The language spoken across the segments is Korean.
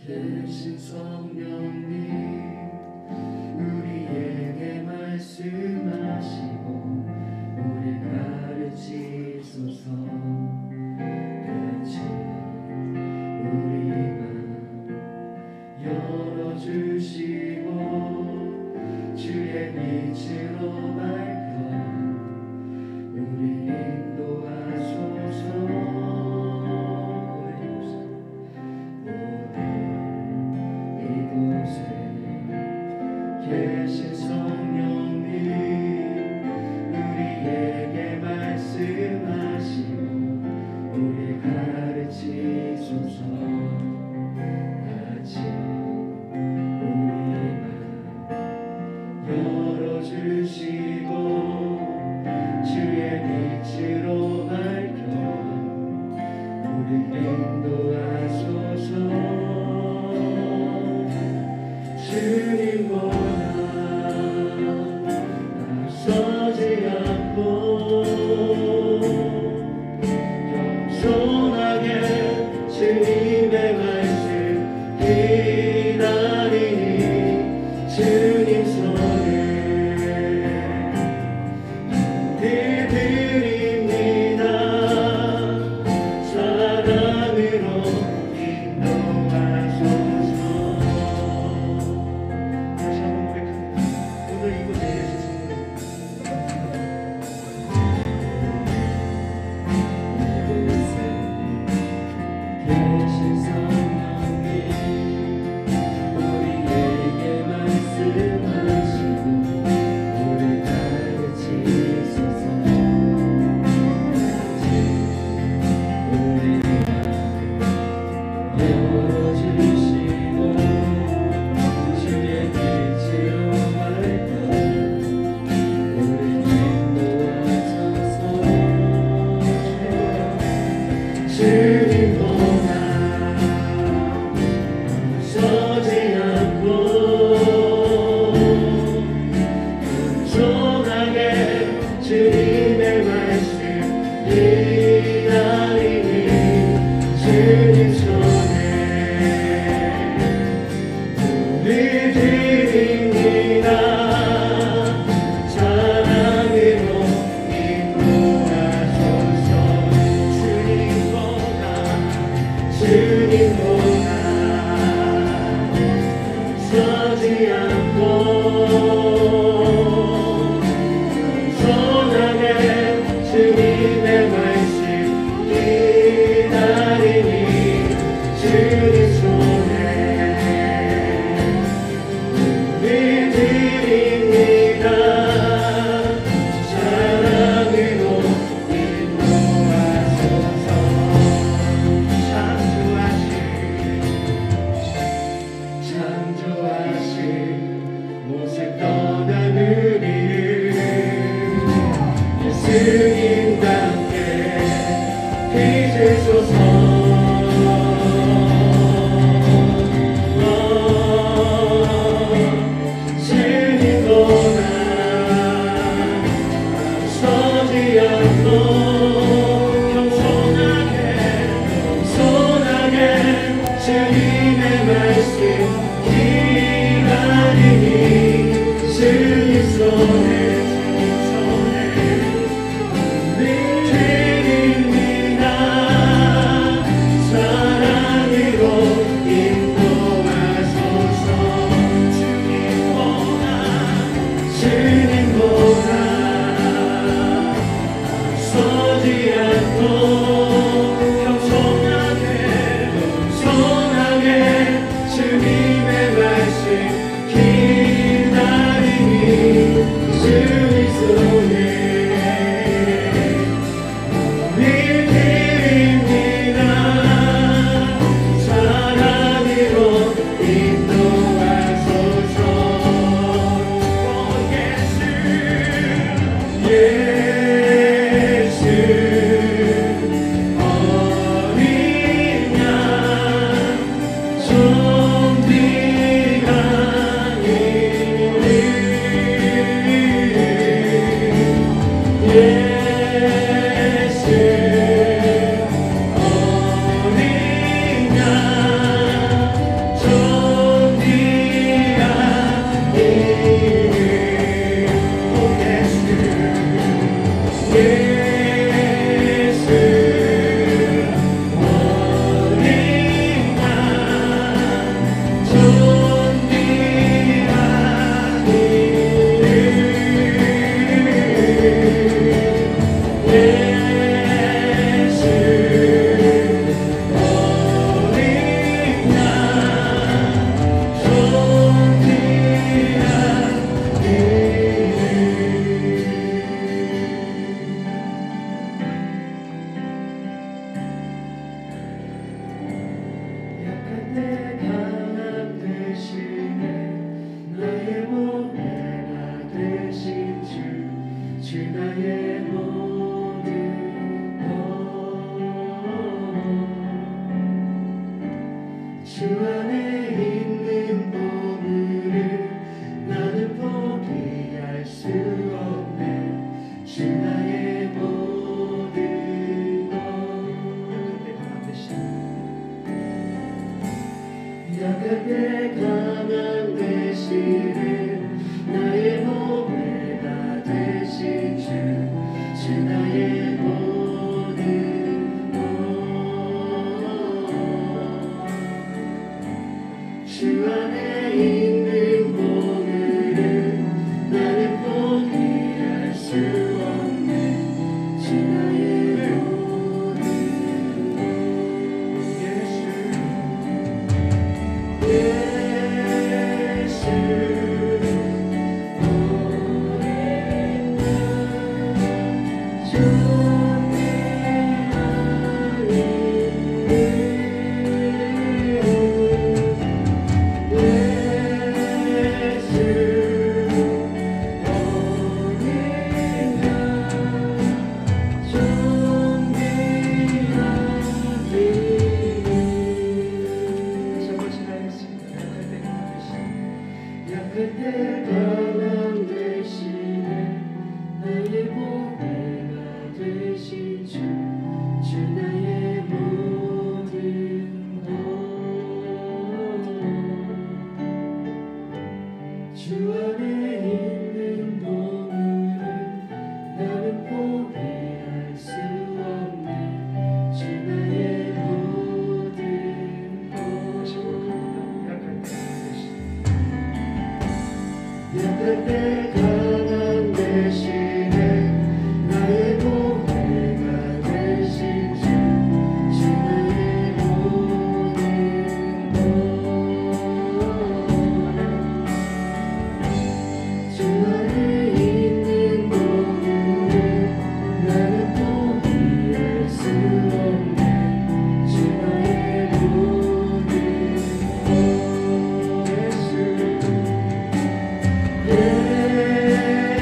계신 성령님 우리에게 말씀하시고 우리 가르치소서. 같이 우리 맘 열어주시고 주의 빛으로 밝혀 우리 인도하소서. 계신 성령님 우리에게 말씀하시고 우리 가르치소서. 같이 우리 맘 열어주시고 주의 빛으로 밝혀 우리 인도하소서. 주님보다 앞서지 않고 겸손하게 주님의 말씀 기다리니 주님 손에 드립니다. 사랑으로 인도하소서. 주님 주 안에 있는 보물을 나는 포기할 수 없네. 주 나의 모든 것. 약할 때 강한 되시는 나의 몸을 다 되신 주 나의 모든 것. 주 안에 있는 보물을 나는 포기할 수 없네. 주 나의 모든 것. 예수 그때 강함 되시네. 나의 보배가 되신 주 나의 모든 것. 주 안에 있는 보물을 나는 포기할 수 없네. 주 나의 모든 것. 약할 때 강함 되시네. 나의 보배가 되신 주 나의 모든 것. 주 안에 있는 보물을 나는 포기할 수 없네. 주 나의 모든 것. 예수 어린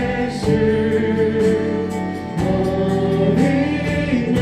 양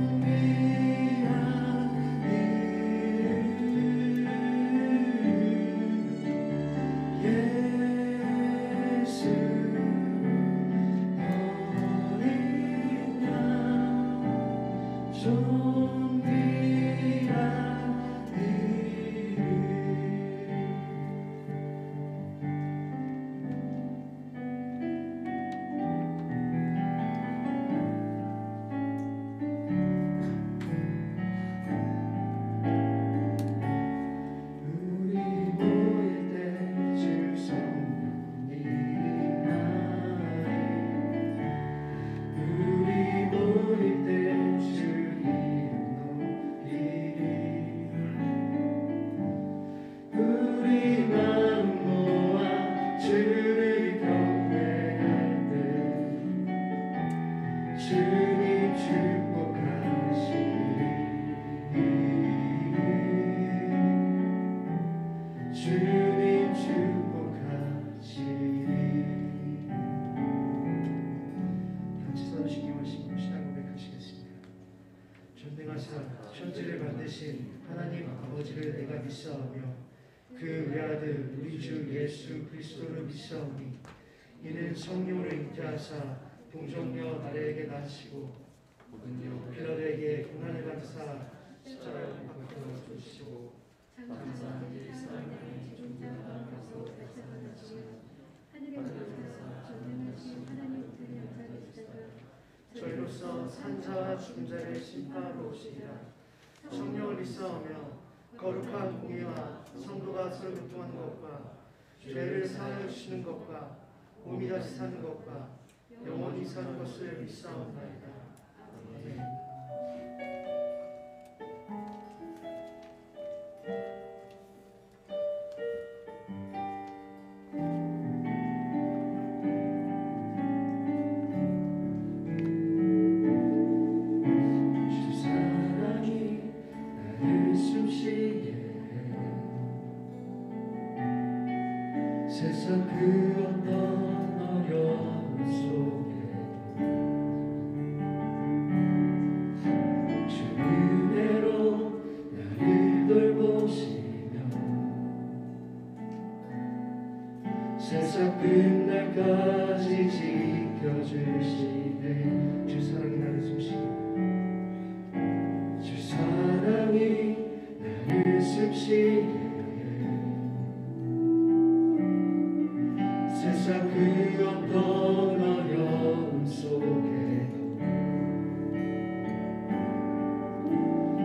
존귀한 이름. 예수 어린 양 존귀한 주님 축복하시리 주님 축복하시리 같이 서주시기 원하시고 신앙 고백하시겠습니다. 전능하사 천지를 만드신 하나님 아버지를 내가 믿사오며 그 외아들 우리 주 예수 그리스도를 믿사오니 이는 성령으로 잉태하사 동정녀 마리아에게 낳으시고 빌라도에게 고난을 받으사 십자가에 못 박혀 죽으시고 장사하게 사랑하는 존재 가운데서 발생하시며 하늘에 올라서 전능하신 하나님 들의 자리 십자가 저희로서 산자와 죽은자를 심판하러 오시리라. 성령을 믿사오며 거룩한 공의와 성도가 서로 교통하는 것과 죄를 사하여 주시는 것과 몸이 다시 사는 것과 영원히 사는 것을 믿사옵나이다. 아멘. 주 사랑이 나를 숨쉬게 세상 그 어떤 어려움 속에 주 은혜로 나를 돌보시며 세상 끝날까지 지켜주시네. 주 사랑이 나를 숨쉬게 주 사랑이 나를 숨쉬게 세상 그 어떤 어려움 속에도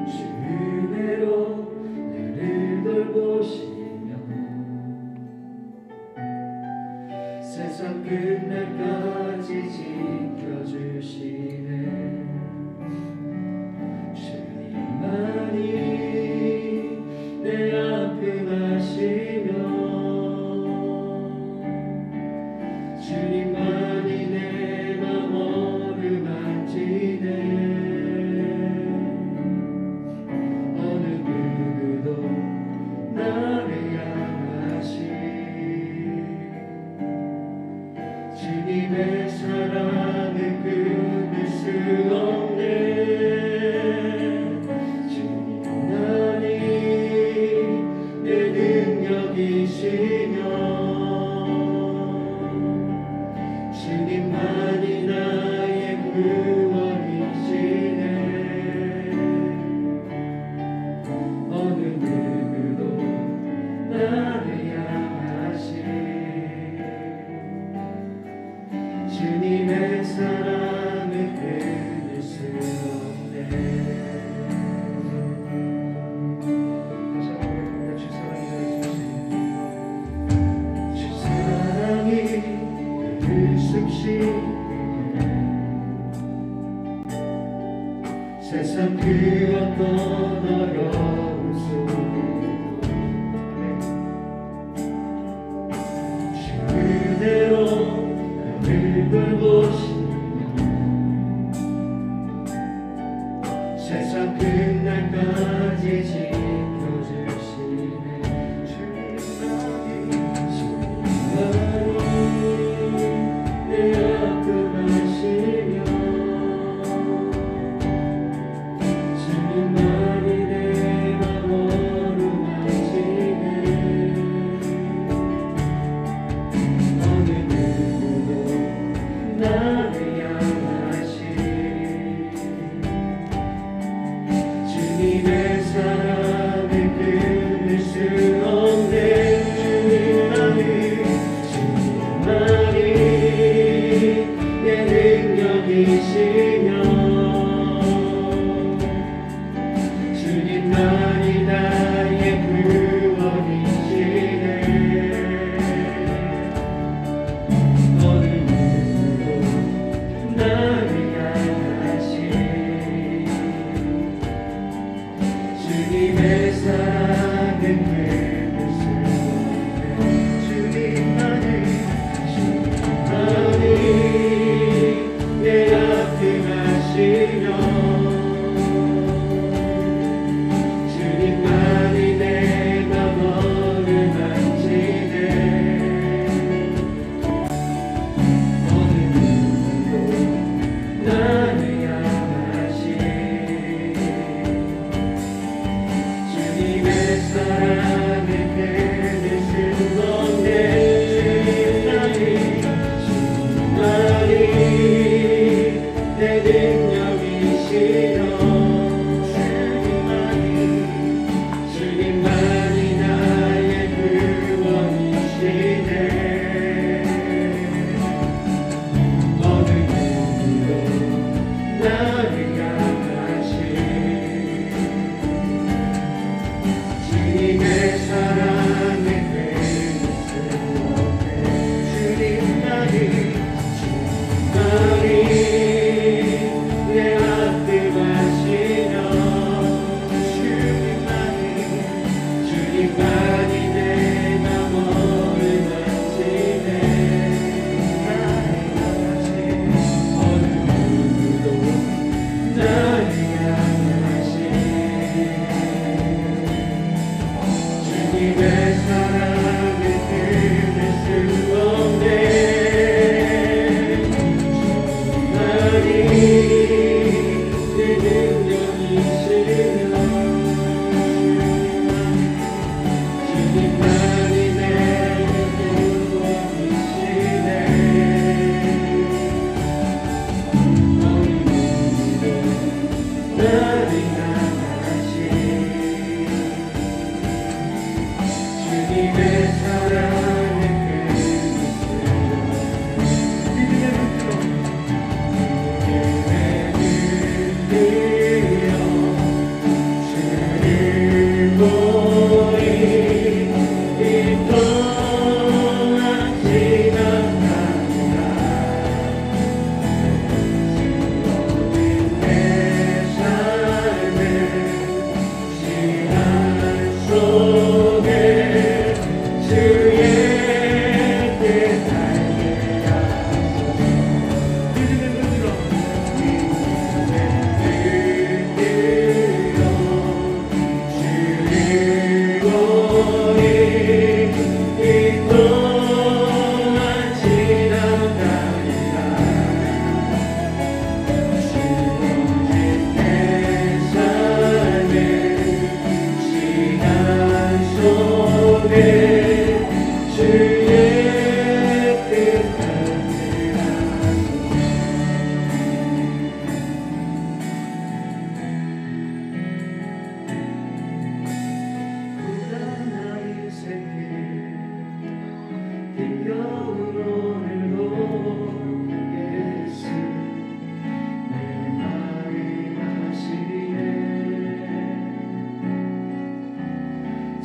주 은혜로 나를 돌보시며 세상 끝날까지 지켜주시네. 주님만이 내 아픔 아시며 주님만이 내 맘 어루만지네. 어느 누구도 나를 향하시 주님의 사랑을 끊을 수 없네. 주님만이 내 능력이시며 주님만이 나의 구원이시네. 어느 누구도 나를 향하시 주님의 사랑을 끊을 수 없네. 다시 한번 주 사랑이 주 사랑이 숨쉬게 세상 그 어떤 어려움 속에도 주 은혜로 나를 돌보시며 세상 끝날까지 지켜주시네. 주님만이 내 아픔 아시며 주님만이 내 맘 어루만지네. 어느 누구도 나를 향하시 주님의 사랑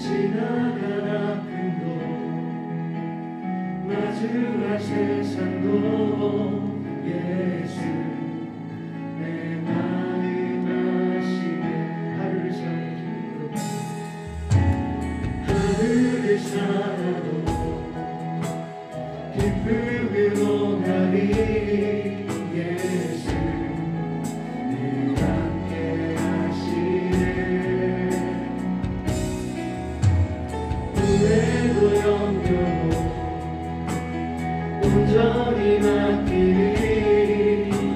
지나간 아픔도 마주할 세상도 예수 내 마음 아시네. 하루를 살아도 기쁨으로 가리. 예수 늘 함께 하시네. 후회도 염려도 온전히 맡기리.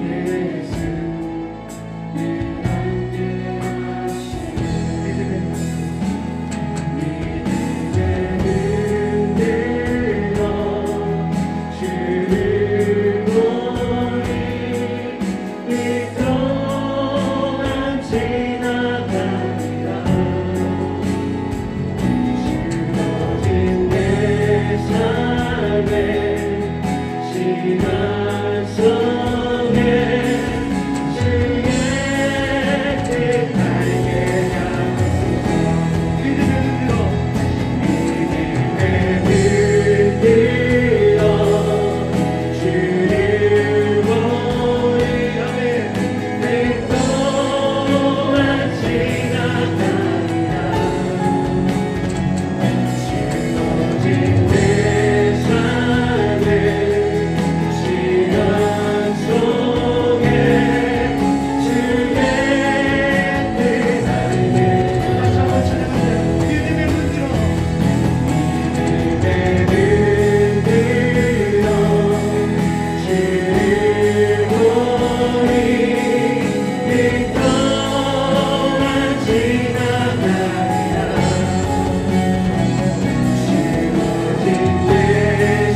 예수 늘 함께 하시네. 믿음의 흔들어 주를 보니 이 동안 지나가리라. 주어진 내 삶의 시간 속에 주의 뜻 알게 하소서. 믿음의 흔들어 주를 보니 아멘. 이 동안 지나가리라. 주어진 내 삶의 시간 속에 주의 뜻 알게. 다시 한번 찬양합니다. 믿음의 흔들어 주를 보니 이 동안 지나가리라. 주어진 내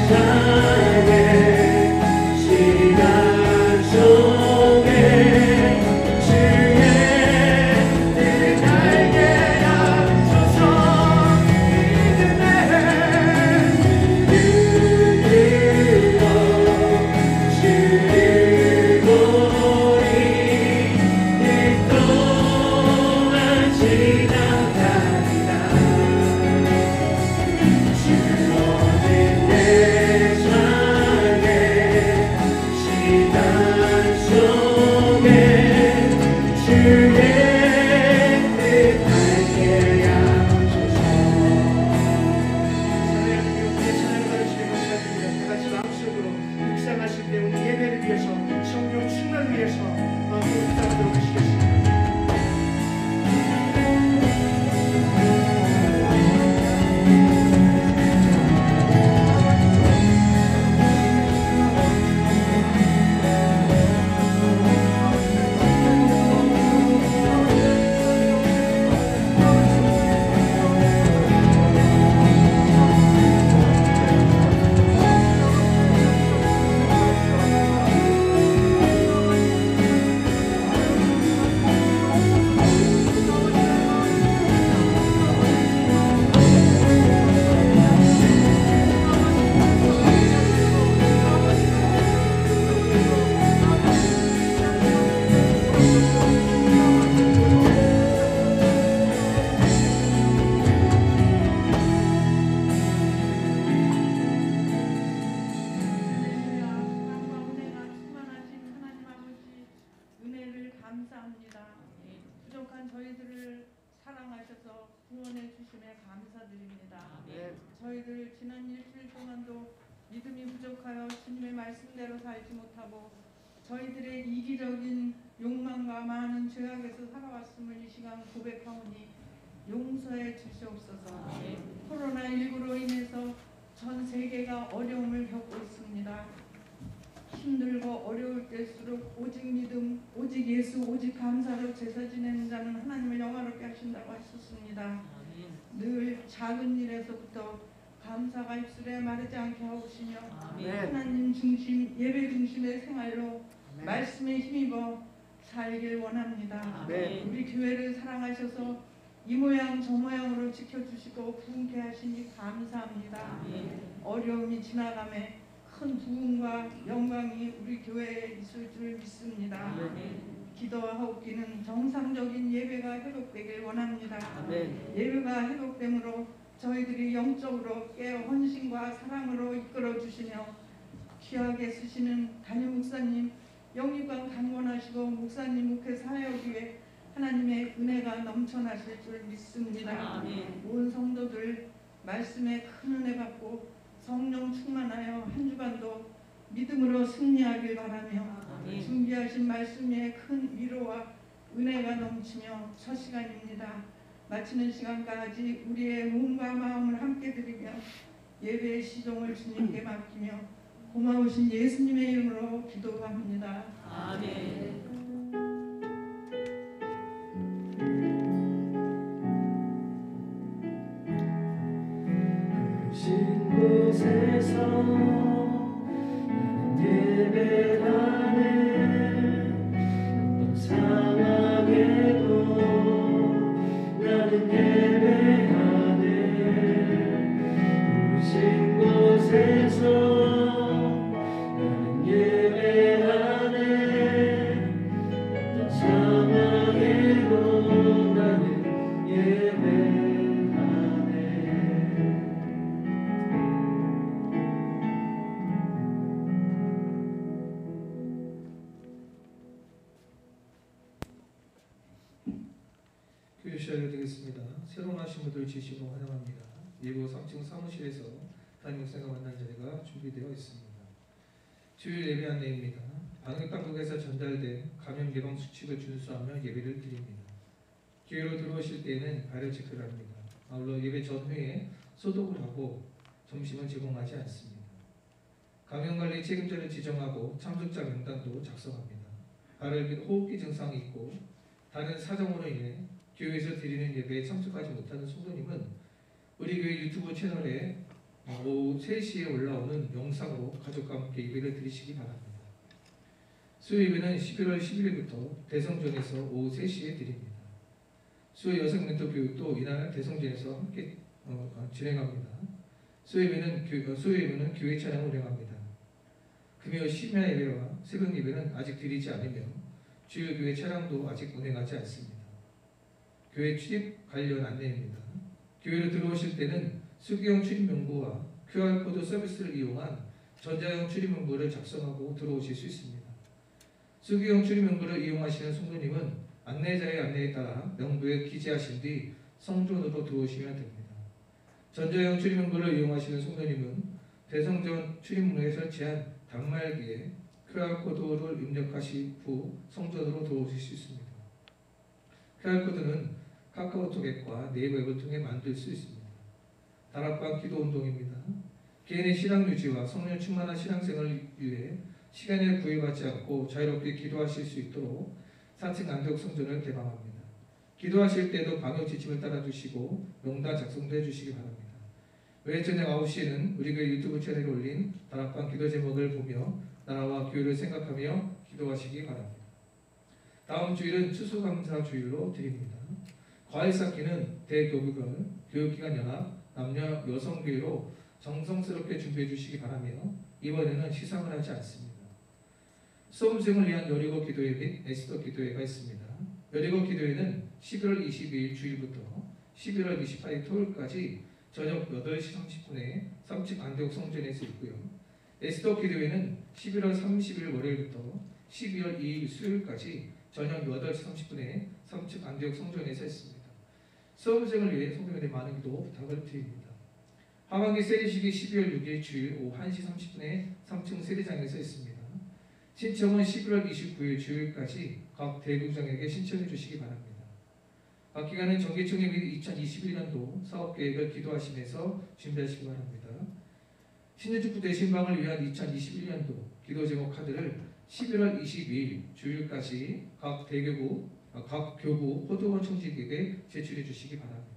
삶의 시간 속에 주의 뜻 알게 하소서. 믿음의 흔들어 주를 보니 이 동안 지나가리라. 주어진 내 삶의 시간 속에 주의 뜻 알게 하소서. 사랑하는 우리의 찬양을 받으시길 감사드립니다. 다 같이 마음속으로 묵상하실 때 오늘 예배를 위해서 성령 충만을 위해서 마음으로 묵상하도록 하시겠습니다. 감사합니다. 부족한 저희들을 사랑하셔서 구원해 주심에 감사드립니다. 저희들 지난 일주일 동안도 믿음이 부족하여 주님의 말씀대로 살지 못하고 저희들의 이기적인 욕망과 많은 죄악에서 살아왔음을 이 시간 고백하오니 용서해 주시옵소서. 코로나19로 인해서 전 세계가 어려움을 겪고 있습니다. 힘들고 어려울 때일수록 오직 믿음, 오직 예수, 오직 감사로 제사 지내는 자는 하나님을 영화롭게 하신다고 하셨습니다. 늘 작은 일에서부터 감사가 입술에 마르지 않게 하옵시며 하나님 중심, 예배 중심의 생활로 말씀에 힘입어 살길 원합니다. 우리 교회를 사랑하셔서 이 모양 저 모양으로 지켜주시고 부흥케 하시니 감사합니다. 어려움이 지나가매 큰 부흥과 영광이 우리 교회에 있을 줄 믿습니다. 기도하옵기는 정상적인 예배가 회복되길 원합니다. 아멘. 예배가 회복됨으로 저희들이 영적으로 깨어 헌신과 사랑으로 이끌어 주시며 귀하게 쓰시는 담임 목사님 영육간 강건하시고 목사님 목회 사역 위에 하나님의 은혜가 넘쳐나실 줄 믿습니다. 아멘. 온 성도들 말씀에 큰 은혜 받고 성령 충만하여 한 주간도 믿음으로 승리하길 바라며 아멘. 준비하신 말씀 위에 큰 위로와 은혜가 넘치며 첫 시간입니다. 마치는 시간까지 우리의 몸과 마음을 함께 드리며 예배의 시종을 주님께 맡기며 고마우신 예수님의 이름으로 기도합니다. 아멘. 신 곳에서 나는 예배하네. 어떤 상황에도 나는 예배하네. 부르신 곳에서 나는 예배하네. 어떤 상황에도 나는 예배하네. 교회 시작이 되겠습니다. 새로운 하신 분들 지시고 환영합니다. 일부 3층 사무실에서 담임 목사가 만난 자리가 준비되어 있습니다. 주일 예배 안내입니다. 방역당국에서 전달된 감염 예방 수칙을 준수하며 예배를 드립니다. 교회로 들어오실 때에는 발열 체크를 합니다. 아울러 예배 전후에 소독을 하고 점심은 제공하지 않습니다. 감염관리 책임자를 지정하고 참석자 명단도 작성합니다. 발열 및 호흡기 증상이 있고 다른 사정으로 인해 교회에서 드리는 예배에 참석하지 못하는 성도님은 우리 교회 유튜브 채널에 오후 3시에 올라오는 영상으로 가족과 함께 예배를 드리시기 바랍니다. 수요 예배는 11월 11일부터 대성전에서 오후 3시에 드립니다. 수요 여성 멘토 교육도 이날 대성전에서 함께 진행합니다. 수요 예배는 교회 찬양을 운영합니다. 금요 심야 예배와 새벽 예배는 아직 드리지 않으며 주요 교회 차량도 아직 운행하지 않습니다. 교회 출입 관련 안내입니다. 교회로 들어오실 때는 수기형 출입 명부와 QR코드 서비스를 이용한 전자형 출입 명부를 작성하고 들어오실 수 있습니다. 수기형 출입 명부를 이용하시는 성도님은 안내자의 안내에 따라 명부에 기재하신 뒤 성전으로 들어오시면 됩니다. 전자형 출입 명부를 이용하시는 성도님은 대성전 출입문에 설치한 단말기에 QR코드를 입력하신 후 성전으로 들어오실 수 있습니다. QR코드는 카카오톡 앱과 네이버 앱을 통해 만들 수 있습니다. 다락방 기도운동입니다. 개인의 신앙 유지와 성령 충만한 신앙생활을 위해 시간에 구애받지 않고 자유롭게 기도하실 수 있도록 4층 안덕 성전을 개방합니다. 기도하실 때도 방역 지침을 따라주시고 명단 작성도 해주시기 바랍니다. 매일 저녁 9시에는 우리 교회 유튜브 채널에 올린 다락방 기도 제목을 보며 나라와 교회를 생각하며 기도하시기 바랍니다. 다음 주일은 추수감사 주일로 드립니다. 과일 쌓기는 대교구별, 교육기관 연합, 남녀 여성교회로 정성스럽게 준비해 주시기 바라며 이번에는 시상을 하지 않습니다. 수험생을 위한 여리고 기도회 및 에스더 기도회가 있습니다. 여리고 기도회는 11월 22일 주일부터 11월 28일 토요일까지 저녁 8시 30분에 3층 안덕 성전에서 있고요. 에스더 기도회는 11월 30일 월요일부터 12월 2일 수요일까지 저녁 8시 30분에 3층 안덕 성전에서 있습니다. 수험생을 위해 성도님의 많은 기도 부탁을 드립니다. 하반기 세례식이 12월 6일 주일 오후 1시 30분에 3층 세례장에서 있습니다. 신청은 11월 29일 주일까지 각 대구장에게 신청해 주시기 바랍니다. 각 기관은 정기총회 및 2021년도 사업계획을 기도하시면서 준비하시기 바랍니다. 신유축구 대신방을 위한 2021년도 기도 제목 카드를 11월 22일 주일까지 각 교구 호두원 청지기에 제출해 주시기 바랍니다.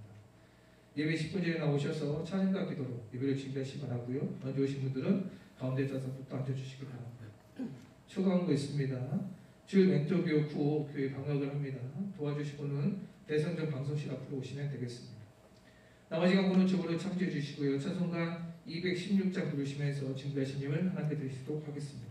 예배 10분 전에 나오셔서 찬양과 기도로 예배를 준비하시기 바라고요. 먼저 오신 분들은 가운데 좌석부터 앉아주시기 바랍니다. 추가한 거 있습니다. 주일 멘토 교육 후 교회 방역을 합니다. 도와주실 분은 대성전 방송실 앞으로 오시면 되겠습니다. 나머지 강구는 쪽으로 참조해 주시고요. 찬송가 216장 부르시면서 준비하신 힘을 하나님께 드리도록 하겠습니다.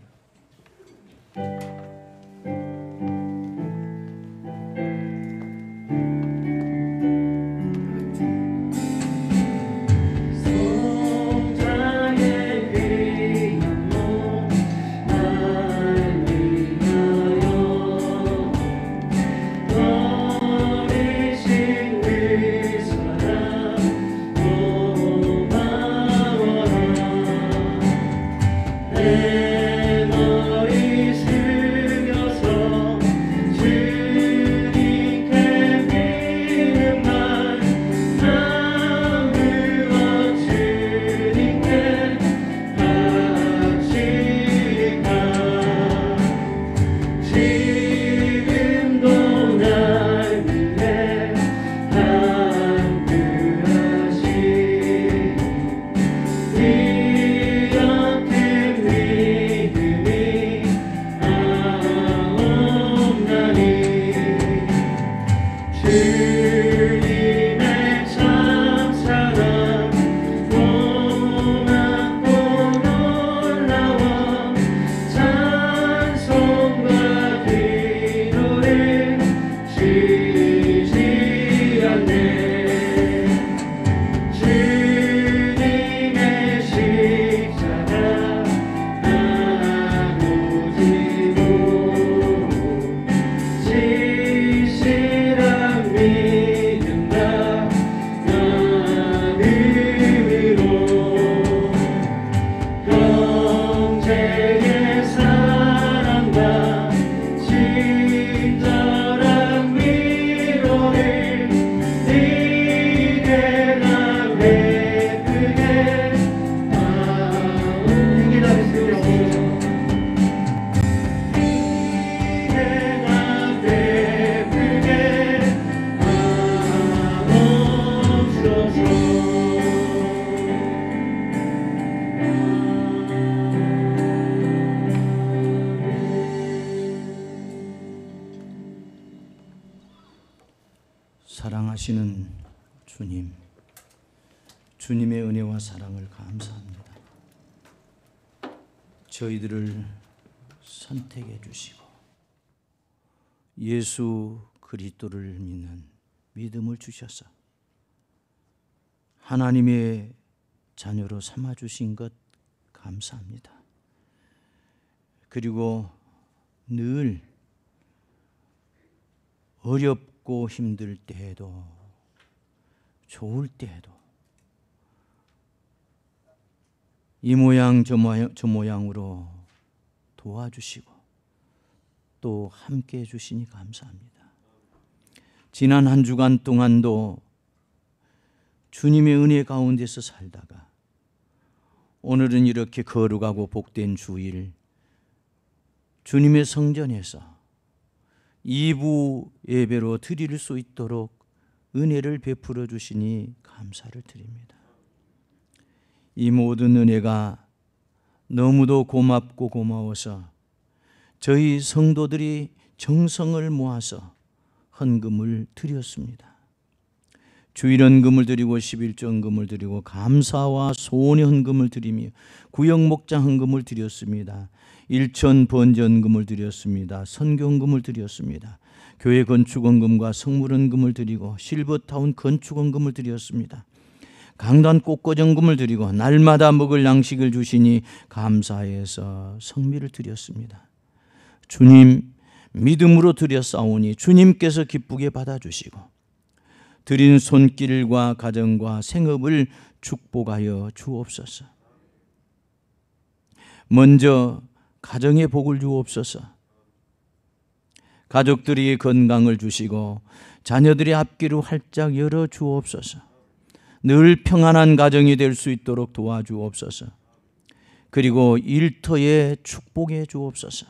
사랑하시는 주님, 주님의 은혜와 사랑을 감사합니다. 저희들을 선택해 주시고 예수 그리스도를 믿는 믿음을 주셔서 하나님의 자녀로 삼아 주신 것 감사합니다. 그리고 늘 어렵고 힘들 때에도 좋을 때에도 이 모양 저 모양으로 도와주시고 또 함께 해주시니 감사합니다. 지난 한 주간 동안도 주님의 은혜 가운데서 살다가 오늘은 이렇게 거룩하고 복된 주일 주님의 성전에서 2부 예배로 드릴 수 있도록 은혜를 베풀어 주시니 감사를 드립니다. 이 모든 은혜가 너무도 고맙고 고마워서 저희 성도들이 정성을 모아서 헌금을 드렸습니다. 주일헌금을 드리고 11조헌금을 드리고 감사와 소원의 헌금을 드리며 구역목장 헌금을 드렸습니다. 일천 번제헌금을 드렸습니다. 선교헌금을 드렸습니다. 교회 건축헌금과 성물헌금을 드리고 실버타운 건축헌금을 드렸습니다. 강단 꽃꽂이헌금을 드리고 날마다 먹을 양식을 주시니 감사해서 성미를 드렸습니다. 주님 믿음으로 드렸사오니 주님께서 기쁘게 받아주시고 드린 손길과 가정과 생업을 축복하여 주옵소서. 먼저 가정에 복을 주옵소서. 가족들이 건강을 주시고 자녀들의 앞길을 활짝 열어 주옵소서. 늘 평안한 가정이 될 수 있도록 도와주옵소서. 그리고 일터에 축복해 주옵소서.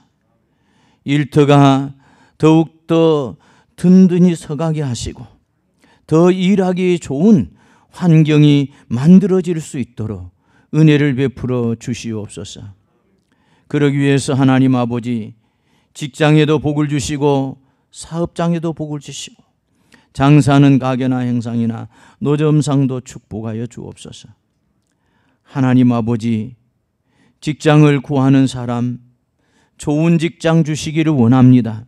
일터가 더욱더 든든히 서가게 하시고 더 일하기 좋은 환경이 만들어질 수 있도록 은혜를 베풀어 주시옵소서. 그러기 위해서 하나님 아버지 직장에도 복을 주시고 사업장에도 복을 주시고 장사하는 가게나 행상이나 노점상도 축복하여 주옵소서. 하나님 아버지 직장을 구하는 사람 좋은 직장 주시기를 원합니다.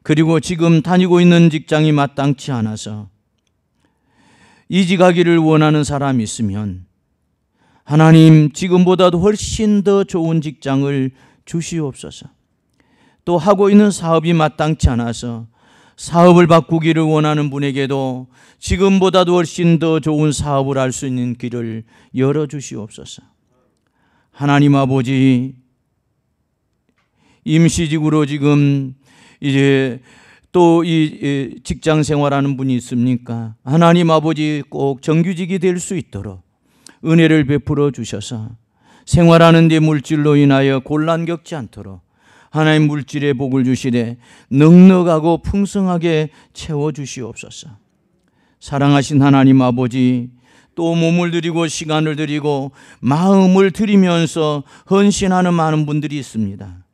그리고 지금 다니고 있는 직장이 마땅치 않아서 이직하기를 원하는 사람이 있으면 하나님 지금보다도 훨씬 더 좋은 직장을 주시옵소서. 또 하고 있는 사업이 마땅치 않아서 사업을 바꾸기를 원하는 분에게도 지금보다도 훨씬 더 좋은 사업을 할 수 있는 길을 열어주시옵소서. 하나님 아버지 임시직으로 지금 이제 또 이 직장 생활하는 분이 있습니까? 하나님 아버지 꼭 정규직이 될 수 있도록 은혜를 베풀어 주셔서 생활하는 데 물질로 인하여 곤란 겪지 않도록 하나님 물질의 복을 주시되 넉넉하고 풍성하게 채워주시옵소서. 사랑하신 하나님 아버지 또 몸을 드리고 시간을 드리고 마음을 드리면서 헌신하는 많은 분들이 있습니다.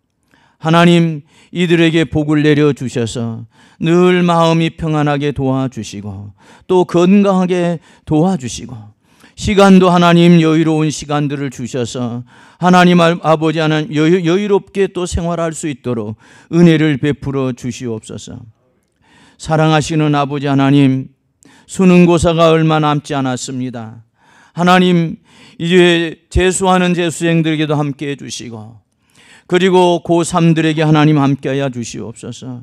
하나님 이들에게 복을 내려주셔서 늘 마음이 평안하게 도와주시고 또 건강하게 도와주시고 시간도 하나님 여유로운 시간들을 주셔서 하나님 아버지 하나님 여유롭게 또 생활할 수 있도록 은혜를 베풀어 주시옵소서. 사랑하시는 아버지 하나님 수능고사가 얼마 남지 않았습니다. 하나님 이제 재수하는 재수생들에게도 함께 해주시고 그리고 고3들에게 하나님 함께하여 주시옵소서.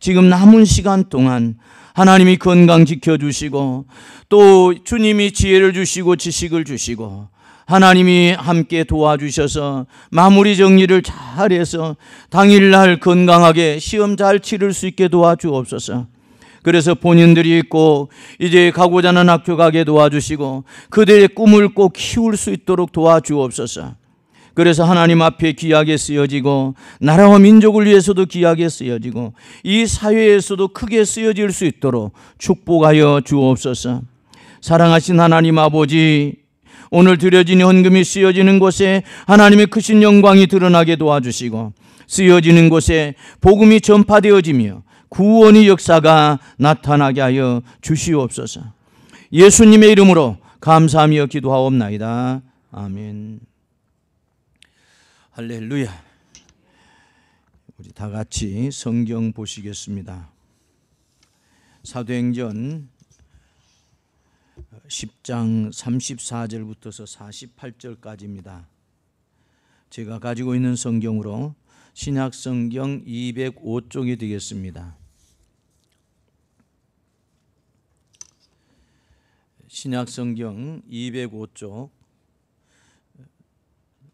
지금 남은 시간 동안 하나님이 건강 지켜주시고 또 주님이 지혜를 주시고 지식을 주시고 하나님이 함께 도와주셔서 마무리 정리를 잘해서 당일날 건강하게 시험 잘 치를 수 있게 도와주옵소서. 그래서 본인들이 꼭 이제 가고자 하는 학교 가게 도와주시고 그들의 꿈을 꼭 키울 수 있도록 도와주옵소서. 그래서 하나님 앞에 귀하게 쓰여지고 나라와 민족을 위해서도 귀하게 쓰여지고 이 사회에서도 크게 쓰여질 수 있도록 축복하여 주옵소서. 사랑하신 하나님 아버지 오늘 드려진 헌금이 쓰여지는 곳에 하나님의 크신 영광이 드러나게 도와주시고 쓰여지는 곳에 복음이 전파되어지며 구원의 역사가 나타나게 하여 주시옵소서. 예수님의 이름으로 감사하며 기도하옵나이다. 아멘. 할렐루야. 우리 다 같이 성경 보시겠습니다. 사도행전 10장 34절부터서 48절까지입니다. 제가 가지고 있는 성경으로 신약성경 205쪽이 되겠습니다. 신약성경 205쪽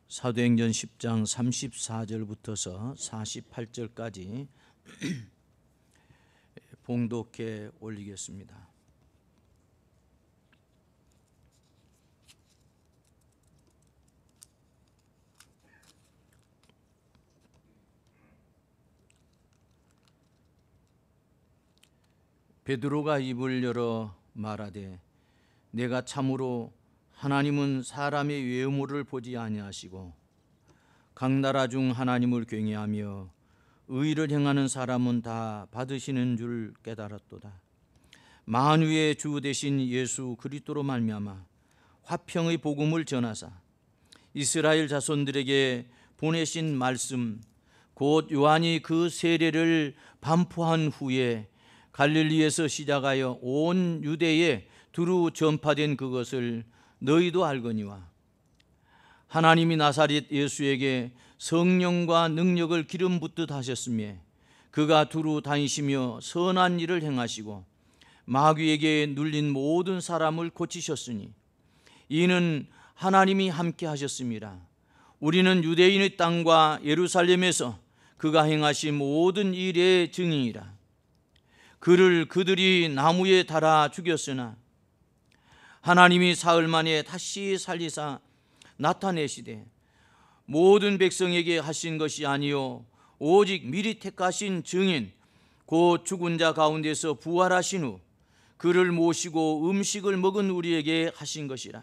사도행전 10장 34절부터서 48절까지 봉독해 올리겠습니다. 베드로가 입을 열어 말하되 내가 참으로 하나님은 사람의 외모를 보지 아니하시고 각 나라 중 하나님을 경외하며 의를 행하는 사람은 다 받으시는 줄 깨달았도다. 만유의 주 되신 예수 그리스도로 말미암아 화평의 복음을 전하사 이스라엘 자손들에게 보내신 말씀 곧 요한이 그 세례를 반포한 후에 갈릴리에서 시작하여 온 유대에 두루 전파된 그것을 너희도 알거니와 하나님이 나사렛 예수에게 성령과 능력을 기름 붓듯 하셨으며 그가 두루 다니시며 선한 일을 행하시고 마귀에게 눌린 모든 사람을 고치셨으니 이는 하나님이 함께 하셨습니다. 우리는 유대인의 땅과 예루살렘에서 그가 행하신 모든 일의 증인이라. 그를 그들이 나무에 달아 죽였으나 하나님이 사흘 만에 다시 살리사 나타내시되 모든 백성에게 하신 것이 아니요 오직 미리 택하신 증인 곧 죽은 자 가운데서 부활하신 후 그를 모시고 음식을 먹은 우리에게 하신 것이라.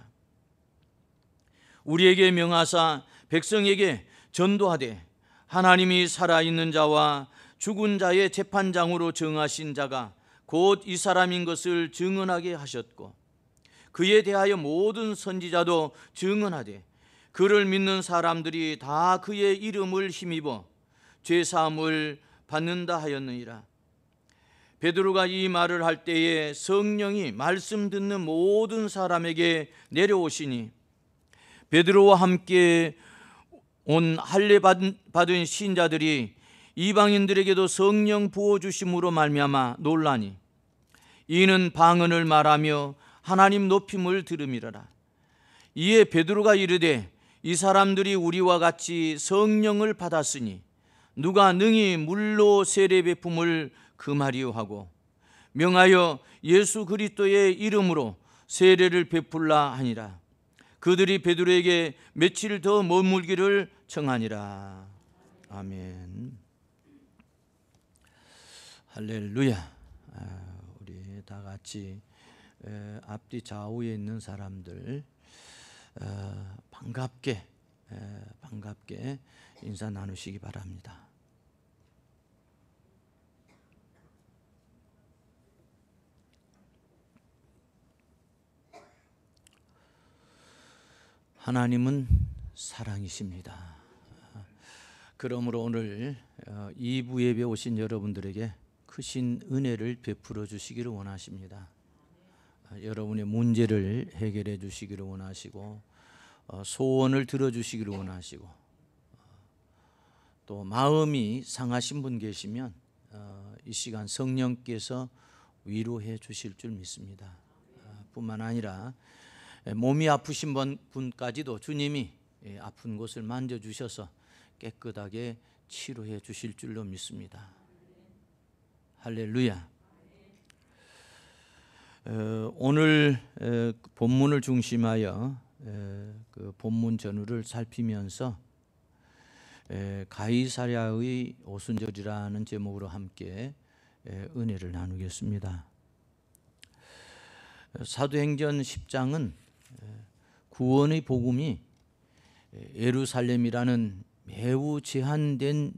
우리에게 명하사 백성에게 전도하되 하나님이 살아있는 자와 죽은 자의 재판장으로 정하신 자가 곧 이 사람인 것을 증언하게 하셨고 그에 대하여 모든 선지자도 증언하되 그를 믿는 사람들이 다 그의 이름을 힘입어 죄사함을 받는다 하였느니라. 베드로가 이 말을 할 때에 성령이 말씀 듣는 모든 사람에게 내려오시니 베드로와 함께 온 할례 받은 신자들이 이방인들에게도 성령 부어 주심으로 말미암아 놀라니 이는 방언을 말하며 하나님 높임을 들음이라라. 이에 베드로가 이르되 이 사람들이 우리와 같이 성령을 받았으니 누가 능히 물로 세례 베품을 금하리요 하고 명하여 예수 그리스도의 이름으로 세례를 베풀라 하니라. 그들이 베드로에게 며칠 더 머물기를 청하니라. 아멘. 할렐루야. 우리 다 같이 앞뒤 좌우에 있는 사람들 반갑게 인사 나누시기 바랍니다. 하나님은 사랑이십니다. 그러므로 오늘 2부 예배 오신 여러분들에게 크신 은혜를 베풀어 주시기를 원하십니다. 여러분의 문제를 해결해 주시기를 원하시고 소원을 들어주시기를 원하시고 또 마음이 상하신 분 계시면 이 시간 성령께서 위로해 주실 줄 믿습니다. 뿐만 아니라 몸이 아프신 분까지도 주님이 아픈 곳을 만져주셔서 깨끗하게 치료해 주실 줄로 믿습니다. 할렐루야. 오늘 본문을 중심하여 그 본문 전후를 살피면서 가이사랴의 오순절이라는 제목으로 함께 은혜를 나누겠습니다. 사도행전 10장은 구원의 복음이 예루살렘이라는 매우 제한된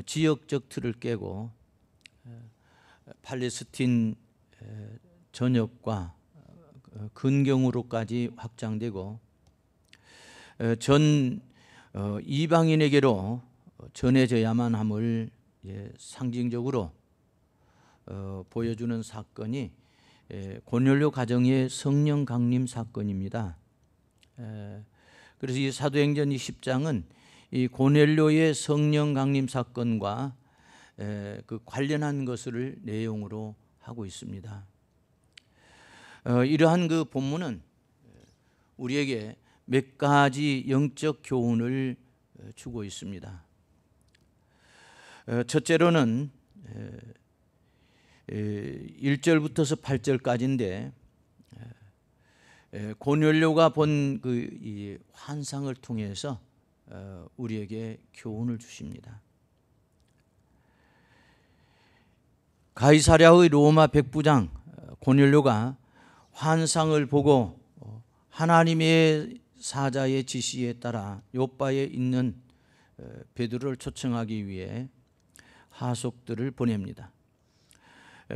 지역적 틀을 깨고 팔레스틴 전역과 근경으로까지 확장되고 전 이방인에게로 전해져야만 함을 상징적으로 보여주는 사건이 고넬료 가정의 성령 강림 사건입니다. 그래서 이 사도행전 10장은 이 고넬료의 성령 강림 사건과 그 관련한 것을 내용으로 하고 있습니다. 이러한 그 본문은 우리에게 몇 가지 영적 교훈을 주고 있습니다. 첫째로는 1절부터서 8절까지인데 고넬료가 본 그 환상을 통해서 우리에게 교훈을 주십니다. 가이사랴의 로마 백부장 고넬료가 환상을 보고 하나님의 사자의 지시에 따라 요빠에 있는 베드로를 초청하기 위해 하속들을 보냅니다.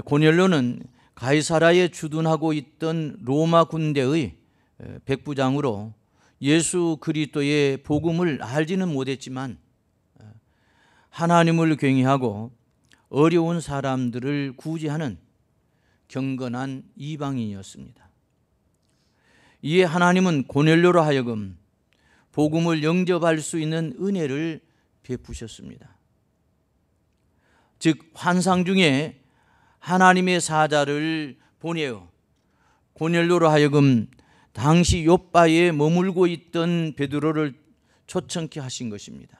고넬료는 가이사랴에 주둔하고 있던 로마 군대의 백부장으로 예수 그리스도의 복음을 알지는 못했지만 하나님을 경외하고 어려운 사람들을 구제하는 경건한 이방인이었습니다. 이에 하나님은 고넬료로 하여금 복음을 영접할 수 있는 은혜를 베푸셨습니다. 즉 환상 중에 하나님의 사자를 보내어 고넬료로 하여금 당시 요빠에 머물고 있던 베드로를 초청케 하신 것입니다.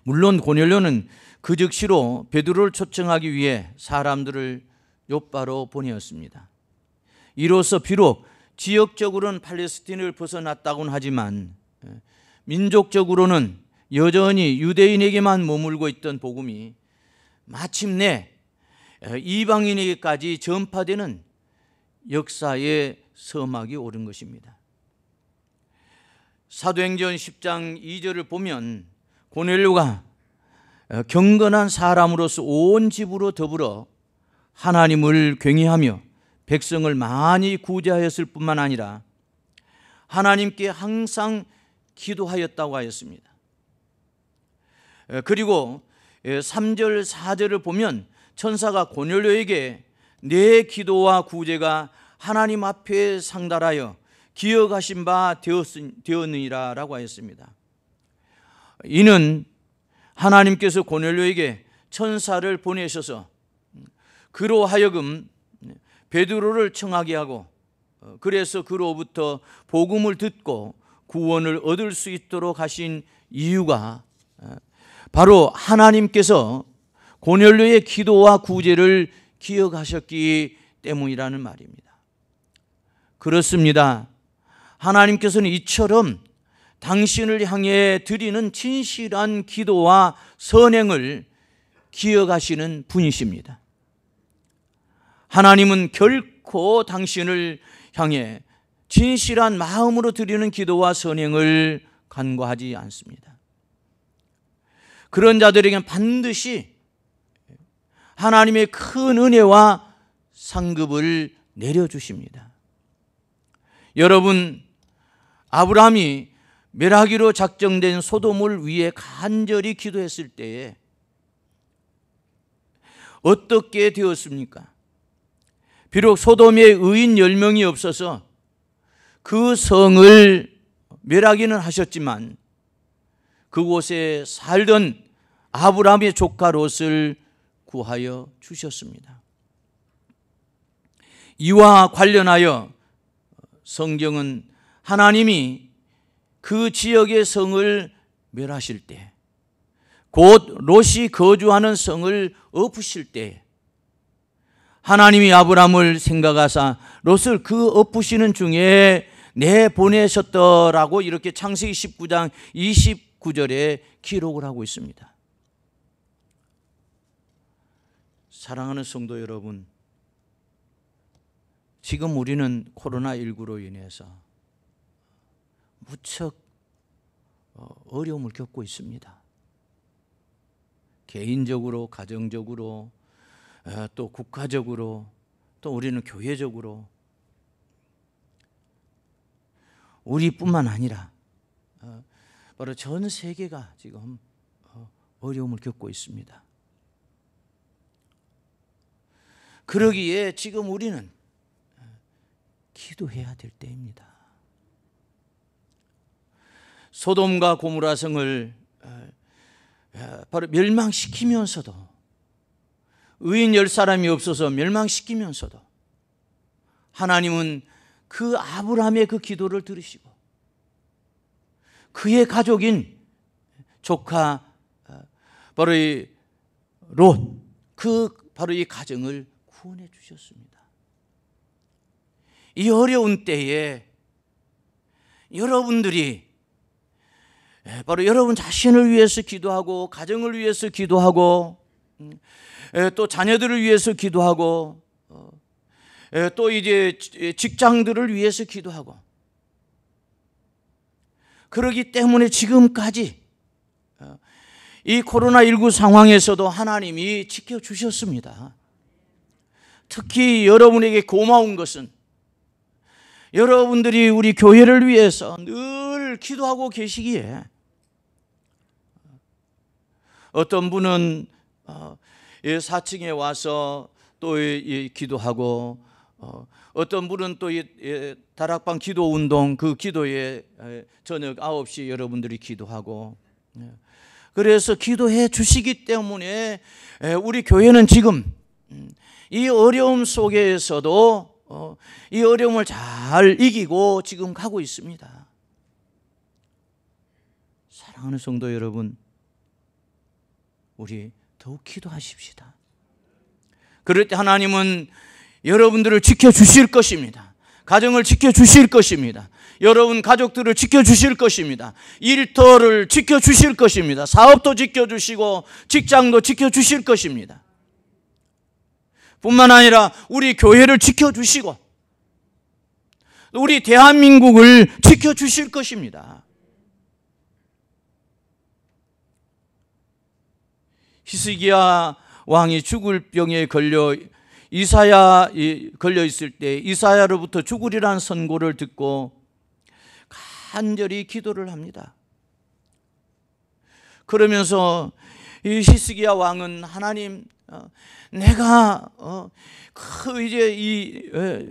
물론 고넬료는 그 즉시로 베드로를 초청하기 위해 사람들을 요빠로 보내었습니다. 이로써 비록 지역적으로는 팔레스틴을 벗어났다고는 하지만 민족적으로는 여전히 유대인에게만 머물고 있던 복음이 마침내 이방인에게까지 전파되는 역사의 서막이 오른 것입니다. 사도행전 10장 2절을 보면 고넬료가 경건한 사람으로서 온 집으로 더불어 하나님을 경외하며 백성을 많이 구제하였을 뿐만 아니라 하나님께 항상 기도하였다고 하였습니다. 그리고 3절 4절을 보면 천사가 고넬료에게 내 기도와 구제가 하나님 앞에 상달하여 기억하신 바 되었느니라 라고 하였습니다. 이는 하나님께서 고넬료에게 천사를 보내셔서 그로 하여금 베드로를 청하게 하고 그래서 그로부터 복음을 듣고 구원을 얻을 수 있도록 하신 이유가 바로 하나님께서 고넬료의 기도와 구제를 기억하셨기 때문이라는 말입니다. 그렇습니다. 하나님께서는 이처럼 당신을 향해 드리는 진실한 기도와 선행을 기억하시는 분이십니다. 하나님은 결코 당신을 향해 진실한 마음으로 드리는 기도와 선행을 간과하지 않습니다. 그런 자들에게는 반드시 하나님의 큰 은혜와 상급을 내려주십니다. 여러분, 아브라함이 멸하기로 작정된 소돔을 위해 간절히 기도했을 때에 어떻게 되었습니까? 비록 소돔에 의인 10명이 없어서 그 성을 멸하기는 하셨지만 그곳에 살던 아브라함의 조카 롯을 구하여 주셨습니다. 이와 관련하여 성경은 하나님이 그 지역의 성을 멸하실 때, 곧 롯이 거주하는 성을 엎으실 때 하나님이 아브라함을 생각하사 롯을 그 엎으시는 중에 내보내셨더라고 이렇게 창세기 19장 29절에 기록을 하고 있습니다. 사랑하는 성도 여러분, 지금 우리는 코로나19로 인해서 무척 어려움을 겪고 있습니다. 개인적으로, 가정적으로, 또 국가적으로, 또 우리는 교회적으로, 우리뿐만 아니라 바로 전 세계가 지금 어려움을 겪고 있습니다. 그러기에 지금 우리는 기도해야 될 때입니다. 소돔과 고모라 성을 바로 멸망시키면서도, 의인 10사람이 없어서 멸망시키면서도 하나님은 그 아브라함의 그 기도를 들으시고 그의 가족인 조카 바로 이 롯, 바로 이 가정을 구원해 주셨습니다. 이 어려운 때에 여러분들이 바로 여러분 자신을 위해서 기도하고, 가정을 위해서 기도하고, 또 자녀들을 위해서 기도하고, 또 이제 직장들을 위해서 기도하고, 그러기 때문에 지금까지 이 코로나19 상황에서도 하나님이 지켜주셨습니다. 특히 여러분에게 고마운 것은 여러분들이 우리 교회를 위해서 늘 기도하고 계시기에, 어떤 분은 4층에 와서 또 기도하고, 어떤 분은 또 다락방 기도 운동, 그 기도에 저녁 9시 여러분들이 기도하고, 그래서 기도해 주시기 때문에 우리 교회는 지금 이 어려움 속에서도 이 어려움을 잘 이기고 지금 가고 있습니다. 사랑하는 성도 여러분, 우리 더욱 기도하십시다. 그럴 때 하나님은 여러분들을 지켜주실 것입니다. 가정을 지켜주실 것입니다. 여러분 가족들을 지켜주실 것입니다. 일터를 지켜주실 것입니다. 사업도 지켜주시고 직장도 지켜주실 것입니다. 뿐만 아니라 우리 교회를 지켜주시고 우리 대한민국을 지켜주실 것입니다. 히스기야 왕이 죽을 병에 걸려 있을 때 이사야로부터 죽으리란 선고를 듣고 간절히 기도를 합니다. 그러면서 이 히스기야 왕은 하나님, 내가 이제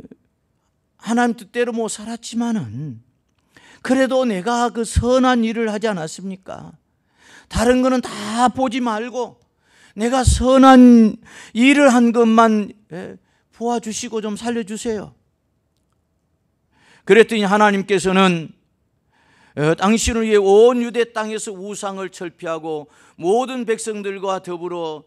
하나님 뜻대로 못 살았지만은 그래도 내가 그 선한 일을 하지 않았습니까? 다른 거는 다 보지 말고 내가 선한 일을 한 것만 보아주시고 좀 살려주세요. 그랬더니 하나님께서는 당신을 위해 온 유대 땅에서 우상을 철폐하고 모든 백성들과 더불어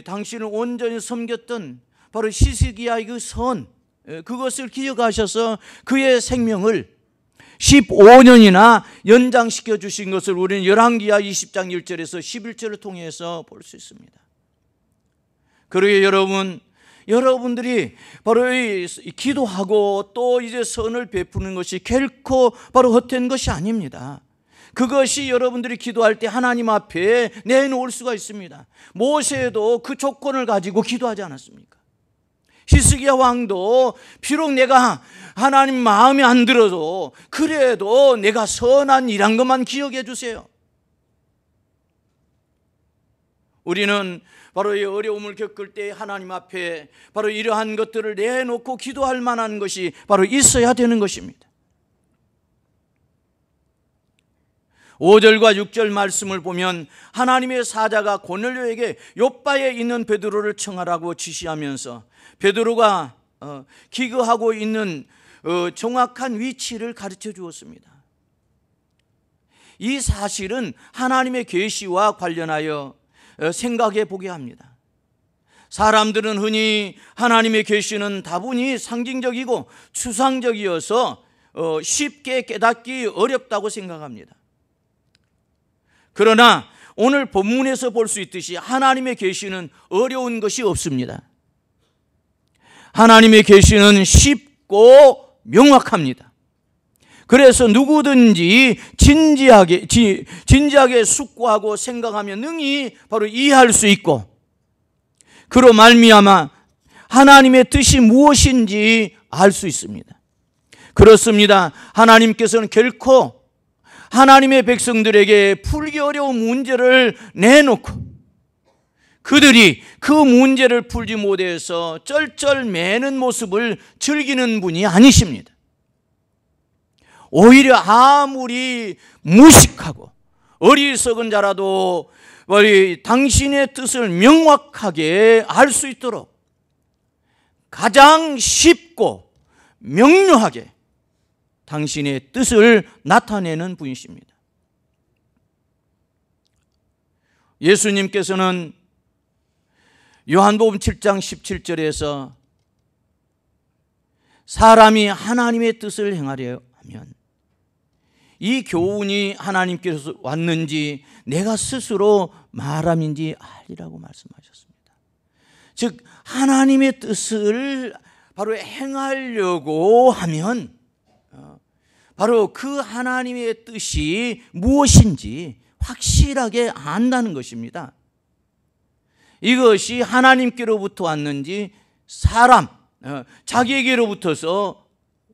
당신을 온전히 섬겼던 바로 히스기야의 그 선, 그것을 기억하셔서 그의 생명을 15년이나 연장시켜 주신 것을 우리는 열왕기하 20장 1절에서 11절을 통해서 볼 수 있습니다. 그러기에 여러분들이 바로 이 기도하고 또 이제 선을 베푸는 것이 결코 바로 헛된 것이 아닙니다. 그것이 여러분들이 기도할 때 하나님 앞에 내놓을 수가 있습니다. 모세도 그 조건을 가지고 기도하지 않았습니까? 히스기야 왕도 비록 내가 하나님 마음에 안 들어도 그래도 내가 선한 일한 것만 기억해 주세요. 우리는 바로 이 어려움을 겪을 때 하나님 앞에 바로 이러한 것들을 내놓고 기도할 만한 것이 바로 있어야 되는 것입니다. 5절과 6절 말씀을 보면 하나님의 사자가 고넬료에게 욥바에 있는 베드로를 청하라고 지시하면서 베드로가 기거하고 있는 정확한 위치를 가르쳐 주었습니다. 이 사실은 하나님의 계시와 관련하여 생각해 보게 합니다. 사람들은 흔히 하나님의 계시는 다분히 상징적이고 추상적이어서 쉽게 깨닫기 어렵다고 생각합니다. 그러나 오늘 본문에서 볼 수 있듯이 하나님의 계시는 어려운 것이 없습니다. 하나님의 계시는 쉽고 명확합니다. 그래서 누구든지 진지하게 숙고하고 생각하면 능히 바로 이해할 수 있고, 그로 말미암아 하나님의 뜻이 무엇인지 알 수 있습니다. 그렇습니다. 하나님께서는 결코 하나님의 백성들에게 풀기 어려운 문제를 내놓고 그들이 그 문제를 풀지 못해서 쩔쩔매는 모습을 즐기는 분이 아니십니다. 오히려 아무리 무식하고 어리석은 자라도 당신의 뜻을 명확하게 알 수 있도록 가장 쉽고 명료하게 당신의 뜻을 나타내는 분이십니다. 예수님께서는 요한복음 7장 17절에서 사람이 하나님의 뜻을 행하려 하면 이 교훈이 하나님께서 왔는지 내가 스스로 말함인지 알리라고 말씀하셨습니다. 즉 하나님의 뜻을 바로 행하려고 하면 바로 그 하나님의 뜻이 무엇인지 확실하게 안다는 것입니다. 이것이 하나님께로부터 왔는지 사람, 자기에게로부터서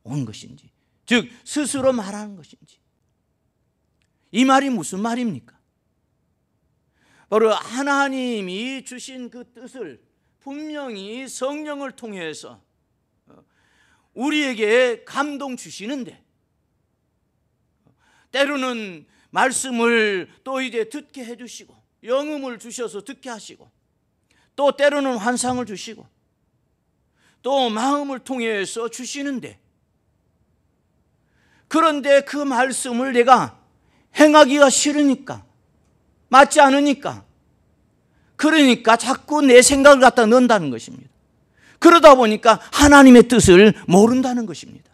온 것인지, 즉 스스로 말하는 것인지. 이 말이 무슨 말입니까? 바로 하나님이 주신 그 뜻을 분명히 성령을 통해서 우리에게 감동 주시는데, 때로는 말씀을 또 이제 듣게 해주시고 영음을 주셔서 듣게 하시고, 또 때로는 환상을 주시고, 또 마음을 통해서 주시는데, 그런데 그 말씀을 내가 행하기가 싫으니까, 맞지 않으니까, 그러니까 자꾸 내 생각을 갖다 넣는다는 것입니다. 그러다 보니까 하나님의 뜻을 모른다는 것입니다.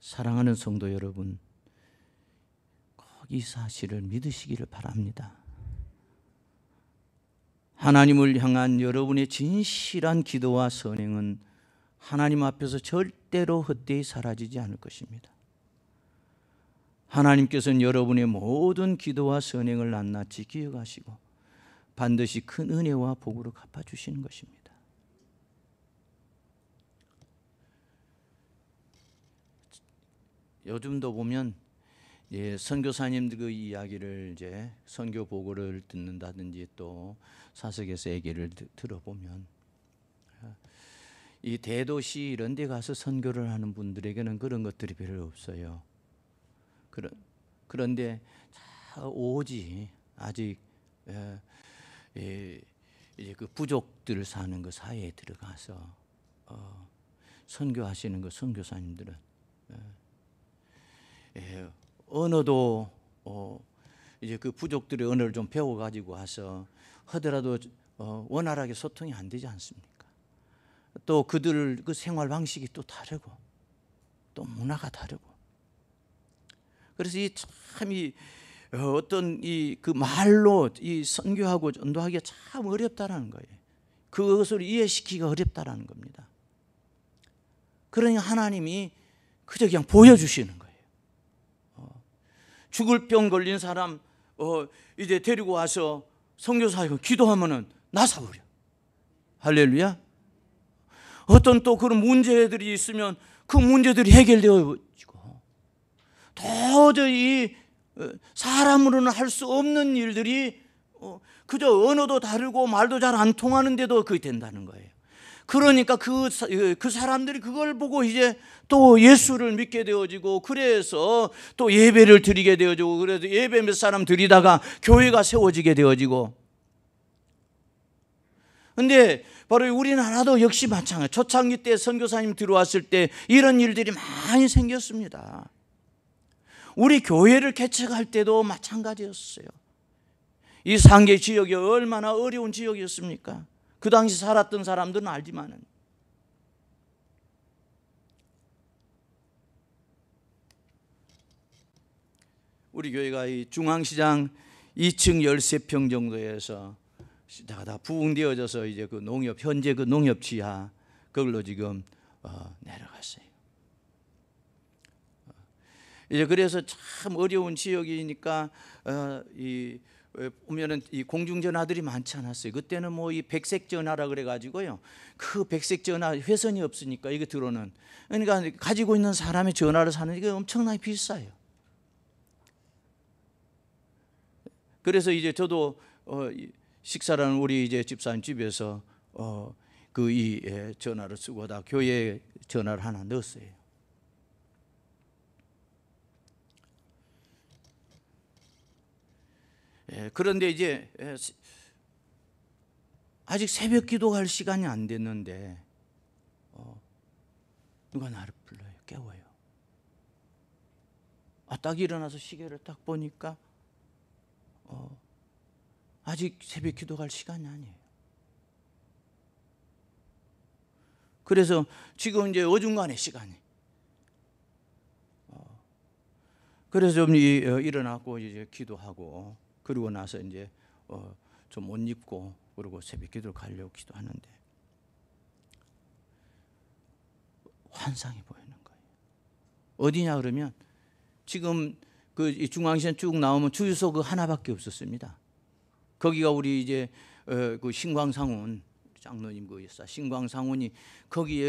사랑하는 성도 여러분, 꼭 이 사실을 믿으시기를 바랍니다. 하나님을 향한 여러분의 진실한 기도와 선행은 하나님 앞에서 절대로 헛되이 사라지지 않을 것입니다. 하나님께서는 여러분의 모든 기도와 선행을 낱낱이 기억하시고 반드시 큰 은혜와 복으로 갚아주시는 것입니다. 요즘도 보면 선교사님들 그 이야기를 이제 선교 보고를 듣는다든지 또 사석에서 얘기를 들어보면 이 대도시 이런 데 가서 선교를 하는 분들에게는 그런 것들이 별로 없어요. 그런데 오직 아직 이제 그 부족들 사는 그 사회에 들어가서 선교하시는 그 선교사님들은 언어도 이제 그 부족들의 언어를 좀 배워가지고 와서 하더라도 원활하게 소통이 안 되지 않습니까? 또 그들 그 생활 방식이 또 다르고 또 문화가 다르고, 그래서 이 참 어떤 그 말로 이 선교하고 전도하기가 참 어렵다라는 거예요. 그것을 이해시키기가 어렵다라는 겁니다. 그러니 하나님이 그저 그냥 보여주시는 거예요. 죽을 병 걸린 사람 이제 데리고 와서 선교사하고 기도하면은 나사버려. 할렐루야. 어떤 또 그런 문제들이 있으면 그 문제들이 해결되어지고, 도저히 사람으로는 할 수 없는 일들이 그저 언어도 다르고 말도 잘 안 통하는데도 그게 된다는 거예요. 그러니까 그 사람들이 그걸 보고 이제 또 예수를 믿게 되어지고, 그래서 또 예배를 드리게 되어지고, 그래서 예배 몇 사람 드리다가 교회가 세워지게 되어지고. 근데 바로 우리나라도 역시 마찬가지. 초창기 때 선교사님 들어왔을 때 이런 일들이 많이 생겼습니다. 우리 교회를 개척할 때도 마찬가지였어요. 이 상계 지역이 얼마나 어려운 지역이었습니까? 그 당시 살았던 사람들은 알지만은. 우리 교회가 이 중앙시장 2층 13평 정도에서 다 부흥되어져서 이제 그 농협 현재 그 농협 지하 그걸로 지금 내려갔어요. 이제 그래서 참 어려운 지역이니까 보면은 이 공중전화들이 많지 않았어요. 그때는 뭐 이 백색 전화라 그래 가지고요. 그 백색 전화 회선이 없으니까 이거 들어오는, 그러니까 가지고 있는 사람의 전화를 사는 게 엄청나게 비싸요. 그래서 이제 저도 식사라는 우리 이제 집사님 집에서 그 이 전화를 쓰고 다 교회에 전화를 하나 넣었어요. 그런데 이제 아직 새벽 기도할 시간이 안 됐는데 누가 나를 불러요. 깨워요. 딱 일어나서 시계를 딱 보니까 아직 새벽 기도할 시간이 아니에요. 그래서 지금 이제 어중간해 시간이. 그래서 좀 일어나고 이제 기도하고 그러고 나서 이제 좀 옷 입고 그리고 새벽 기도를 가려고 기도하는데 환상이 보이는 거예요. 어디냐 그러면 지금 그 중앙시장 쭉 나오면 주유소 그 하나밖에 없었습니다. 거기가 우리 이제 그 신광상훈 장로님 그 여사 신광상훈이 거기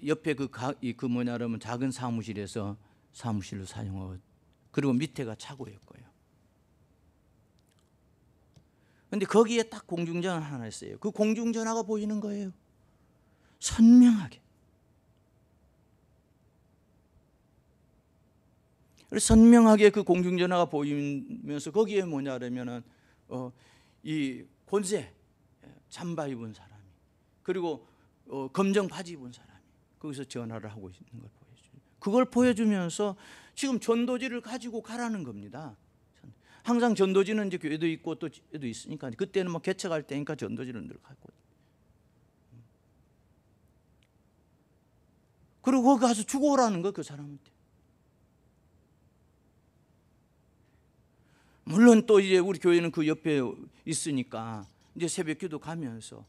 옆에 그 뭐냐 그러면 작은 사무실에서 사무실로 사용하고 그리고 밑에가 차고였고요. 근데 거기에 딱 공중전화 하나 있어요. 그 공중전화가 보이는 거예요. 선명하게. 선명하게 그 공중전화가 보이면서 거기에 뭐냐 그러면은 이 권세 잠바 입은 사람이 그리고 검정 바지 입은 사람이 거기서 전화를 하고 있는 걸 보여줘요. 그걸 보여주면서 지금 전도지를 가지고 가라는 겁니다. 항상 전도지는 이제 교회도 있고 또 교회도 있으니까 그때는 뭐 개척할 때니까 전도지는 늘 갖고 그리고 거기 가서 죽어오라는 거 그 사람한테. 물론 또 이제 우리 교회는 그 옆에 있으니까 이제 새벽 기도 가면서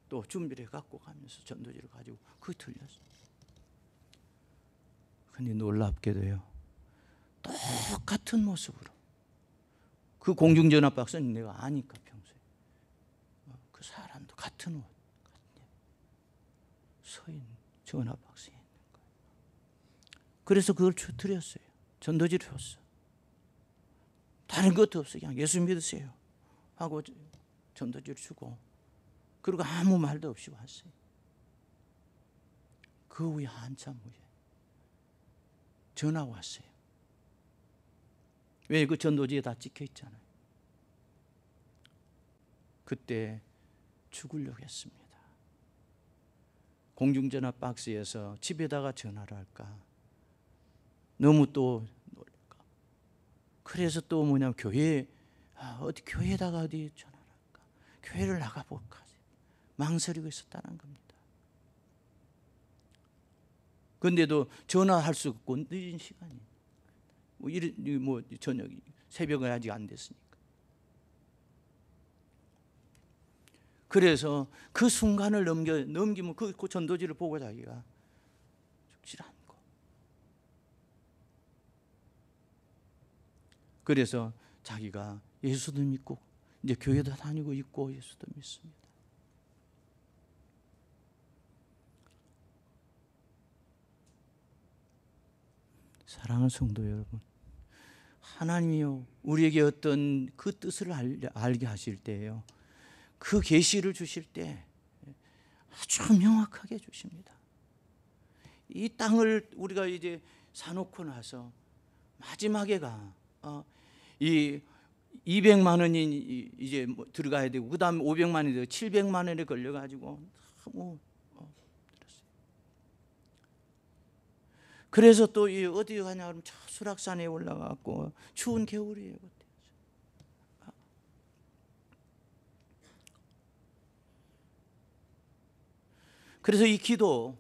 또 준비를 갖고 가면서 전도지를 가지고 그게 틀렸어. 근데 놀랍게도요. 똑같은 모습으로 그 공중전화 박스는 내가 아니까 평소에 그 사람도 같은 옷 서 있는 전화 박스에 있는 거예요. 그래서 그걸 드렸어요. 전도지를 줬어. 다른 것도 없어요. 그냥 예수 믿으세요 하고 전도지를 주고 그리고 아무 말도 없이 왔어요. 그 후에 한참 후에 전화 왔어요. 왜 그 전도지에 다 찍혀 있잖아요. 그때 죽으려고 했습니다. 공중전화 박스에서 집에다가 전화를 할까? 너무 또 놀랄까? 그래서 또 뭐냐면 교회 어디 교회에다가 어디 전화를 할까? 교회를 나가볼까? 망설이고 있었다는 겁니다. 그런데도 전화할 수 없고 늦은 시간이 뭐 저녁이 새벽은 아직 안 됐으니까. 그래서 그 순간을 넘기면 그 전도지를 보고 자기가 죽지 않고. 그래서 자기가 예수도 믿고 이제 교회도 다니고 있고 예수도 믿습니다. 사랑하는 성도 여러분, 하나님이요 우리에게 어떤 그 뜻을 알게 하실 때예요. 그 계시를 주실 때 아주 명확하게 주십니다. 이 땅을 우리가 이제 사놓고 나서 마지막에가 이 200만 원이 이제 뭐 들어가야 되고 그 다음에 500만 원이 되고 700만 원에 걸려가지고 너무 들었어요. 그래서 또 어디 가냐 그러면 저 수락산에 올라가고 추운 겨울이에요. 그때. 그래서 이 기도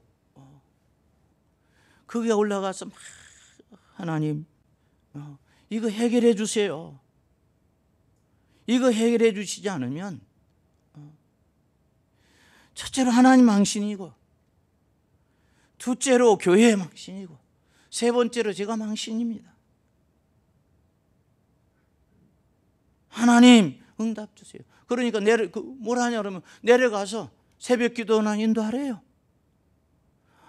거기에 올라가서 막 하나님 이거 해결해 주세요. 이거 해결해 주시지 않으면 첫째로 하나님 망신이고, 둘째로 교회 망신이고, 세 번째로 제가 망신입니다. 하나님 응답 주세요. 그러니까 뭘 하냐 그러면 내려가서 새벽 기도나 인도하래요.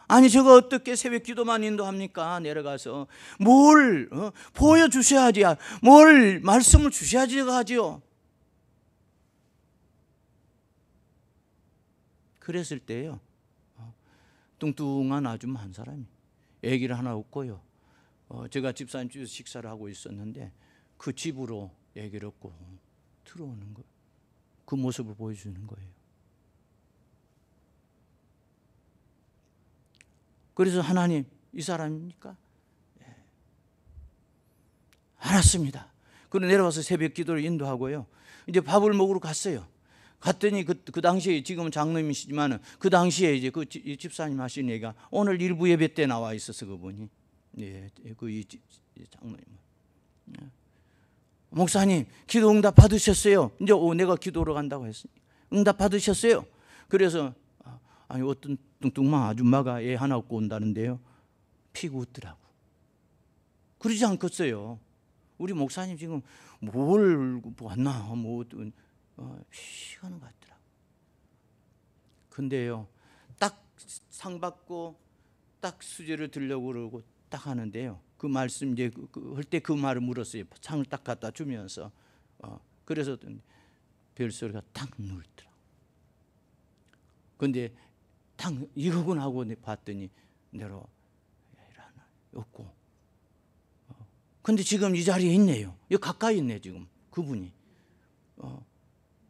아니 저거 어떻게 새벽 기도만 인도합니까? 내려가서 뭘 보여주셔야지, 뭘 말씀을 주셔야지 하지요. 그랬을 때요, 뚱뚱한 아줌마 한 사람이 애기를 하나 얻고요, 제가 집사님 집에서 식사를 하고 있었는데 그 집으로 애기를 얻고 들어오는 거예요. 그 모습을 보여주는 거예요. 그래서 하나님 이 사람입니까? 네. 알았습니다. 그리고 내려와서 새벽 기도를 인도하고요, 이제 밥을 먹으러 갔어요. 갔더니 그 당시에, 지금은 장로님이시지만 그 당시에 이제 그 집사님 하신 얘기가 오늘 일부 예배 때 나와 있어서 그분이, 예, 그 장로님, 목사님 기도 응답 받으셨어요? 이제 내가 기도로 간다고 했으니까 응답 받으셨어요? 그래서 아니 어떤 뚱뚱한 아줌마가 애 하나 얻고 온다는데요, 피고 웃더라고. 그러지 않겠어요? 우리 목사님 지금 뭘 왔나 뭐 피하는 것 같더라고. 근데요, 딱 상 받고 딱 수제를 들려고 그러고 딱 하는데요, 그 말씀 이제 할 때 그 말을 물었어요. 상을 딱 갖다 주면서 그래서 별소리가 딱 울더라고. 근데 딱 이거군 하고 봤더니 내려 없고, 근데 지금 이 자리에 있네요. 여기 가까이 있네 지금 그분이.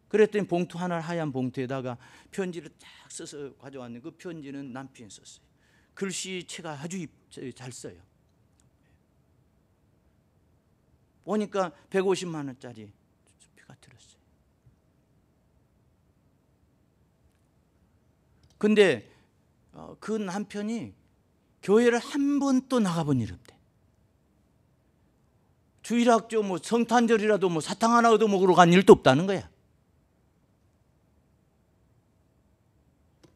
그랬더니 봉투 하나, 하얀 봉투에다가 편지를 딱 써서 가져왔는데 그 편지는 남편이 썼어요. 글씨체가 아주 잘 써요. 보니까 150만 원짜리 수표가 들었어요. 근데 그 남편이 교회를 한 번도 나가본 일 없대. 주일학교 뭐 성탄절이라도 뭐 사탕 하나 얻어 먹으러 간 일도 없다는 거야.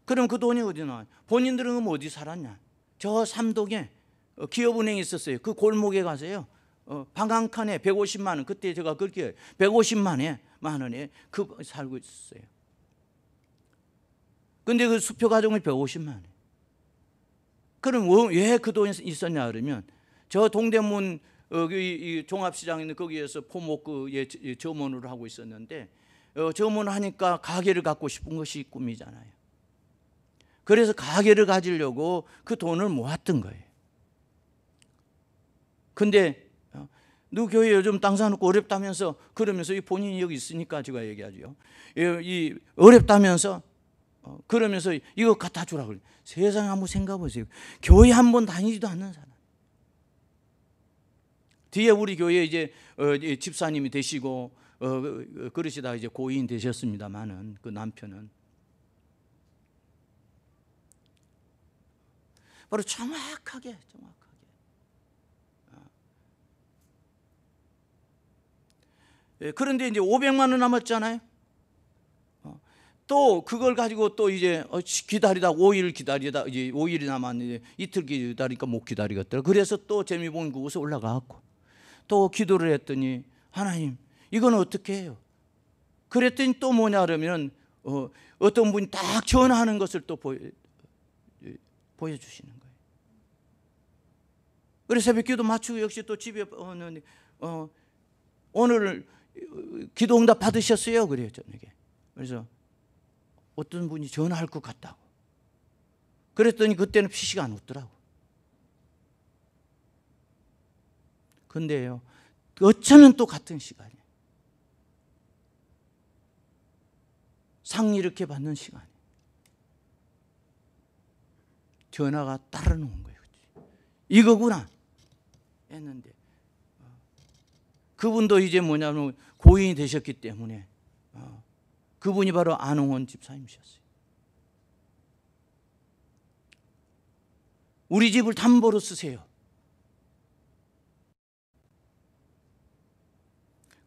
그럼 그 돈이 어디 나와요? 본인들은 그럼 어디 살았냐? 저 삼동에 기업은행이 있었어요. 그 골목에 가서요, 방 한 칸에 150만 원, 그때 제가 그렇게 150만 원에 그 살고 있었어요. 근데 그 수표 가정이 150만 원. 그럼 왜 그 돈이 있었냐 그러면 저 동대문 이 종합시장에 있는 거기에서 포목 점원으로 하고 있었는데, 점원을 하니까 가게를 갖고 싶은 것이 꿈이잖아요. 그래서 가게를 가지려고 그 돈을 모았던 거예요. 근데 너 교회 요즘 땅 사놓고 어렵다면서, 그러면서 이 본인이 여기 있으니까 제가 얘기하죠. 이 어렵다면서 그러면서 이거 갖다 주라 그래. 세상에 한번 생각해 보세요. 교회 한 번 다니지도 않는 사람. 뒤에 우리 교회 이제 집사님이 되시고 그러시다가 이제 고인 되셨습니다만은 그 남편은 바로 정확하게 그런데 이제 500만 원 남았잖아요. 또 그걸 가지고 또 이제 기다리다 5일 기다리다 이제 5일이 남았는데 이틀 기다리니까 못 기다리겠더라. 그래서 또 재미본 그곳에 올라가고 또 기도를 했더니 하나님 이건 어떻게 해요? 그랬더니 또 뭐냐 그러면 어떤 분이 딱 전하는 것을 또 보여주시는 거예요. 그래서 새벽 기도 마치고 역시 또 집에 오늘 기도 응답 받으셨어요? 그래요 저녁에. 그래서 어떤 분이 전화할 것 같다고. 그랬더니 그때는 피시가 안 웃더라고. 근데요, 어쩌면 또 같은 시간에 상 이렇게 받는 시간에 전화가 따르는 거예요. 이거구나 했는데 그분도 이제 뭐냐면 고인이 되셨기 때문에 그분이 바로 안홍원 집사님이셨어요. 우리 집을 담보로 쓰세요.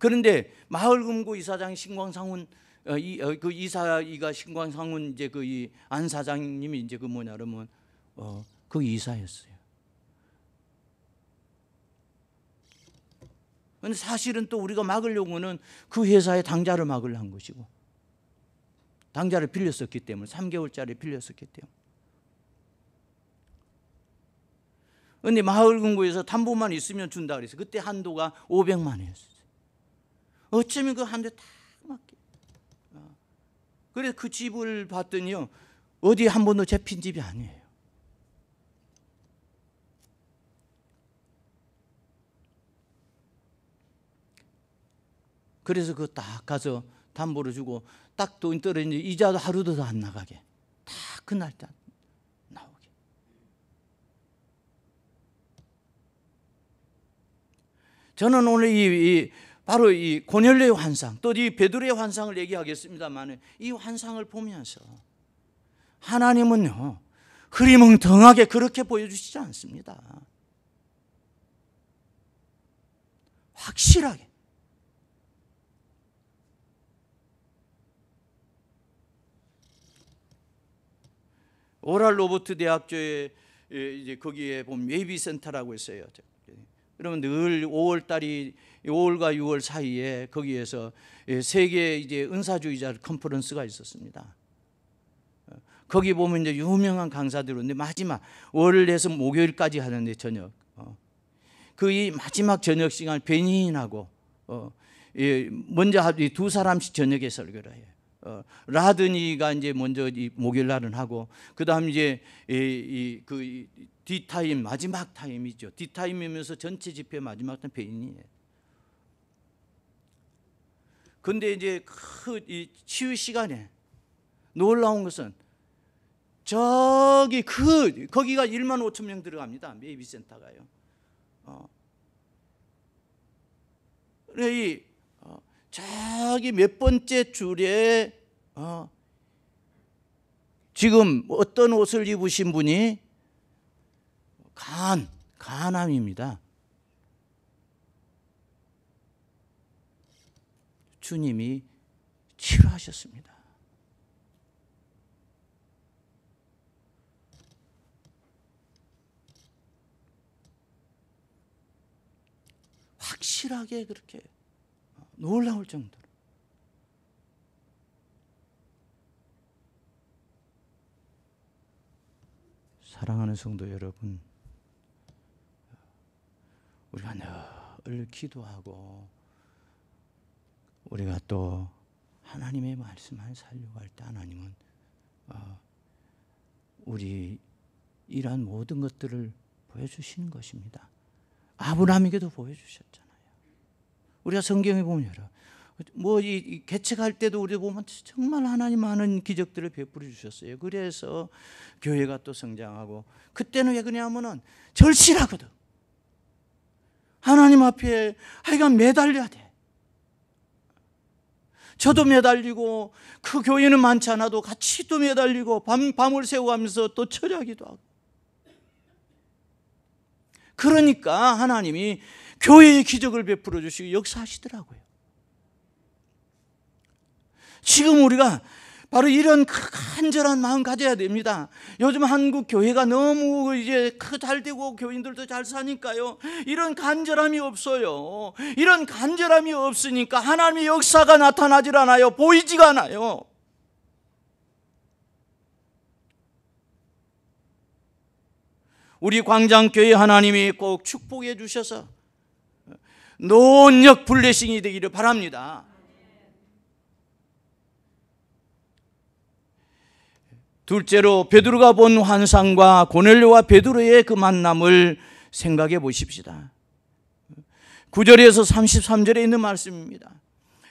그런데 마을금고 이사장 신광상훈 그 이사이가 신광상훈 이제 그 이 안 사장님이 이제 그 뭐냐 그러면 그 이사였어요. 근데 사실은 또 우리가 막으려고는 그 회사의 당자를 막으려 한 것이고, 당자를 빌렸었기 때문에 3개월짜리 빌렸었기 때문에. 근데 마을금고에서 담보만 있으면 준다 그랬어요. 그때 한도가 500만 원이었어요. 어쩌면 그 한도에 딱 맞게. 그래서 그 집을 봤더니요, 어디 한 번도 잡힌 집이 아니에요. 그래서 그거 딱 가서 담보를 주고 딱 돈 떨어지는데 이자도 하루도 더 안 나가게 딱 그날 딱 나오게. 저는 오늘 바로 이 고넬료의 환상, 또 이 베드로의 환상을 얘기하겠습니다만, 이 환상을 보면서 하나님은요 흐리멍텅하게 그렇게 보여주시지 않습니다. 확실하게. 오랄 로버트 대학교에 이제 거기에 보면 웨이비 센터라고 있어요. 그러면 늘 5월달이 5월과 6월 사이에 거기에서 세계 이제 은사주의자 컨퍼런스가 있었습니다. 거기 보면 이제 유명한 강사들 오는데 마지막 월에서 목요일까지 하는데 저녁 그 이 마지막 저녁 시간 베니인하고 먼저 두 사람씩 저녁에 설교를 해요. 라드니가 이제 먼저 이 목요일 날은 하고, 그 다음 이제 그 D타임 마지막 타임이죠. D타임이면서 전체 집회 마지막 타임 베인이에요. 근데 이제 이 치유 시간에 놀라운 것은 저기 거기가 1만 5천 명 들어갑니다. 메이비 센터가요. 이 저기 몇 번째 줄에 지금 어떤 옷을 입으신 분이 간암입니다. 주님이 치료하셨습니다. 확실하게 그렇게 놀라울 정도로. 사랑하는 성도 여러분, 우리가 늘 기도하고 우리가 또 하나님의 말씀을 살려고 할 때 하나님은 우리 이러한 모든 것들을 보여주시는 것입니다. 아브라함에게도 보여주셨잖아요. 우리가 성경에 보면 이 개척할 때도 우리 보면 정말 하나님 많은 기적들을 베풀어 주셨어요. 그래서 교회가 또 성장하고, 그때는 왜 그러냐면은 절실하거든. 하나님 앞에 하여간 매달려야 돼. 저도 매달리고 그 교회는 많지 않아도 같이 또 매달리고 밤을 새워가면서 또 처리하기도 하고. 그러니까 하나님이 교회의 기적을 베풀어 주시고 역사하시더라고요. 지금 우리가 바로 이런 간절한 마음 가져야 됩니다. 요즘 한국 교회가 너무 이제 잘 되고 교인들도 잘 사니까요, 이런 간절함이 없어요. 이런 간절함이 없으니까 하나님의 역사가 나타나질 않아요. 보이지가 않아요. 우리 광장교회 하나님이 꼭 축복해 주셔서 논력 블레싱이 되기를 바랍니다. 둘째로 베드로가 본 환상과 고넬료와 베드로의 그 만남을 생각해 보십시다. 9절에서 33절에 있는 말씀입니다.